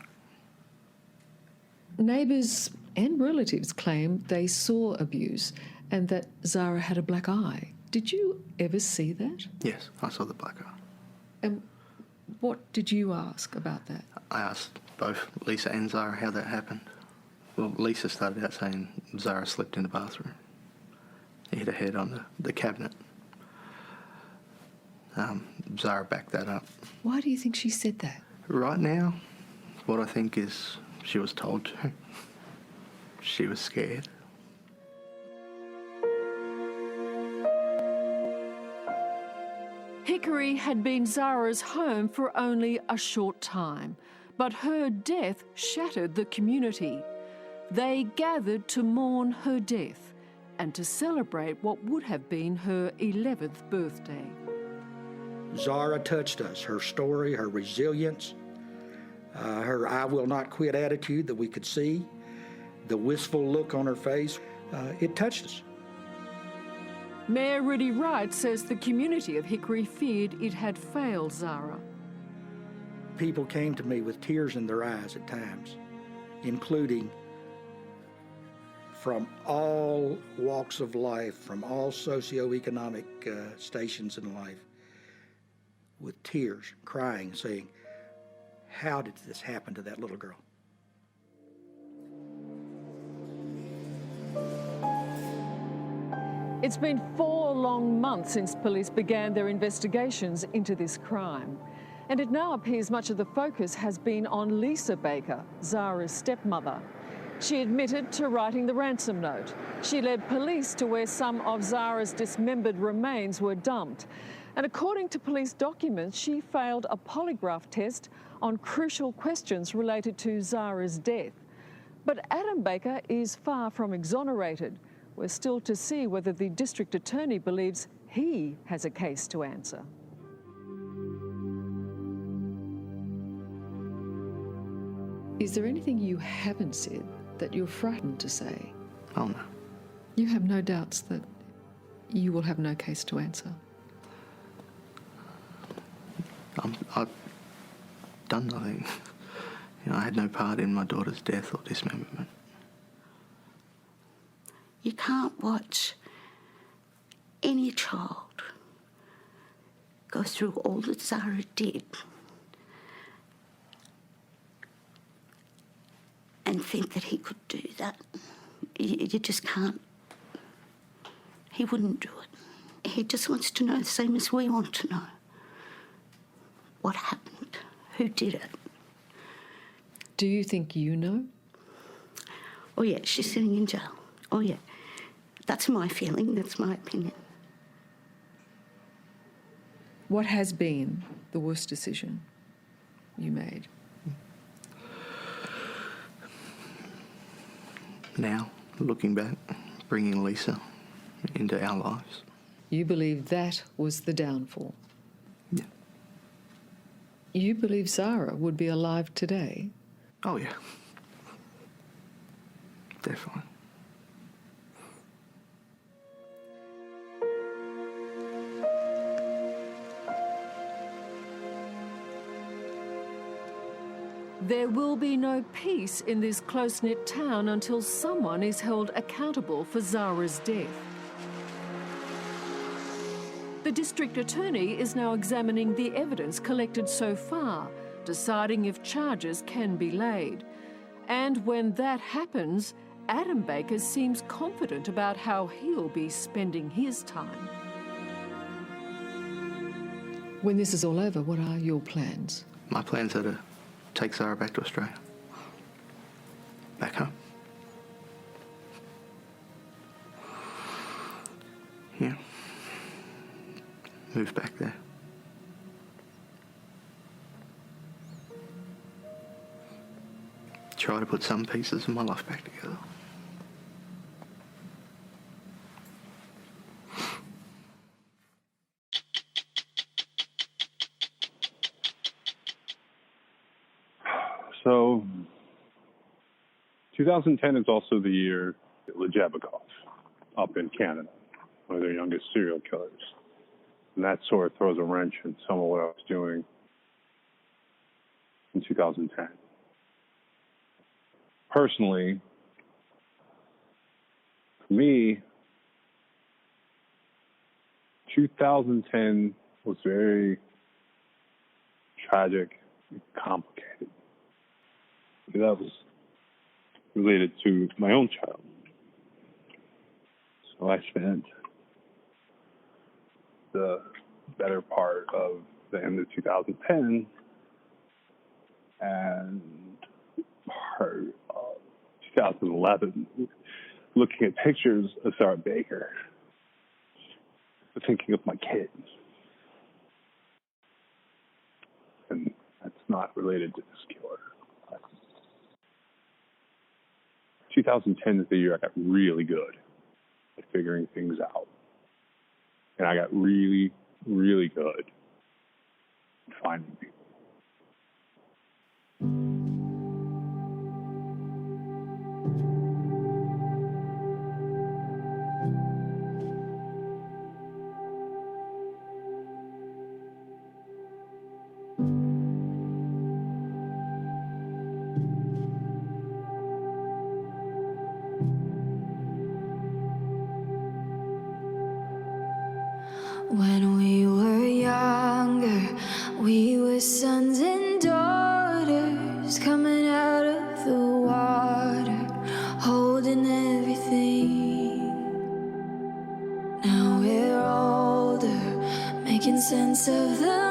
Neighbours and relatives claim they saw abuse and that Zara had a black eye. Did you ever see that?
Yes, I saw the black eye.
And what did you ask about that?
I asked both Lisa and Zara how that happened. Well, Lisa started out saying Zara slept in the bathroom. He hit her head on the cabinet. Zara backed that up.
Why do you think she said that?
Right now, what I think is she was told to. She was scared.
Hickory had been Zara's home for only a short time, but her death shattered the community. They gathered to mourn her death and to celebrate what would have been her 11th birthday.
Zara touched us. Her story, her resilience, her I will not quit attitude that we could see, the wistful look on her face, it touched us.
Mayor Rudy Wright says the community of Hickory feared it had failed Zara.
People came to me with tears in their eyes at times, including from all walks of life, from all socioeconomic stations in life, with tears, crying, saying, how did this happen to that little girl?
It's been 4 long months since police began their investigations into this crime. And it now appears much of the focus has been on Lisa Baker, Zara's stepmother. She admitted to writing the ransom note. She led police to where some of Zara's dismembered remains were dumped. And according to police documents, she failed a polygraph test on crucial questions related to Zara's death. But Adam Baker is far from exonerated. We're still to see whether the district attorney believes he has a case to answer.
Is there anything you haven't said that you're frightened to say?
Oh, no.
You have no doubts that you will have no case to answer?
I've done nothing. I had no part in my daughter's death or dismemberment.
You can't watch any child go through all that Zara did and think that he could do that. You just can't. He wouldn't do it. He just wants to know the same as we want to know. What happened? Who did it?
Do you think you know?
Oh, yeah, she's sitting in jail. Oh, yeah. That's my feeling. That's my opinion.
What has been the worst decision you made?
Now, looking back, bringing Lisa into our lives.
You believe that was the downfall?
Yeah.
You believe Zara would be alive today?
Oh, yeah. Definitely.
There will be no peace in this close-knit town until someone is held accountable for Zara's death. The district attorney is now examining the evidence collected so far, deciding if charges can be laid. And when that happens, Adam Baker seems confident about how he'll be spending his time.
When this is all over, what are your plans?
My plans are to take Zara back to Australia. Back home. Yeah. Move back there. Try to put some pieces of my life back together.
So, 2010 is also the year Lejabikov up in Canada, one of their youngest serial killers. And that sort of throws a wrench in some of what I was doing in 2010. Personally, for me, 2010 was very tragic and complicated. That was related to my own child. So I spent the better part of the end of 2010 and part of 2011 looking at pictures of Sarah Baker, thinking of my kids. And that's not related to this killer. 2010 is the year I got really good at figuring things out. And I got really, really good at finding people.
When we were younger, we were sons and daughters coming out of the water, holding everything. Now we're older, making sense of the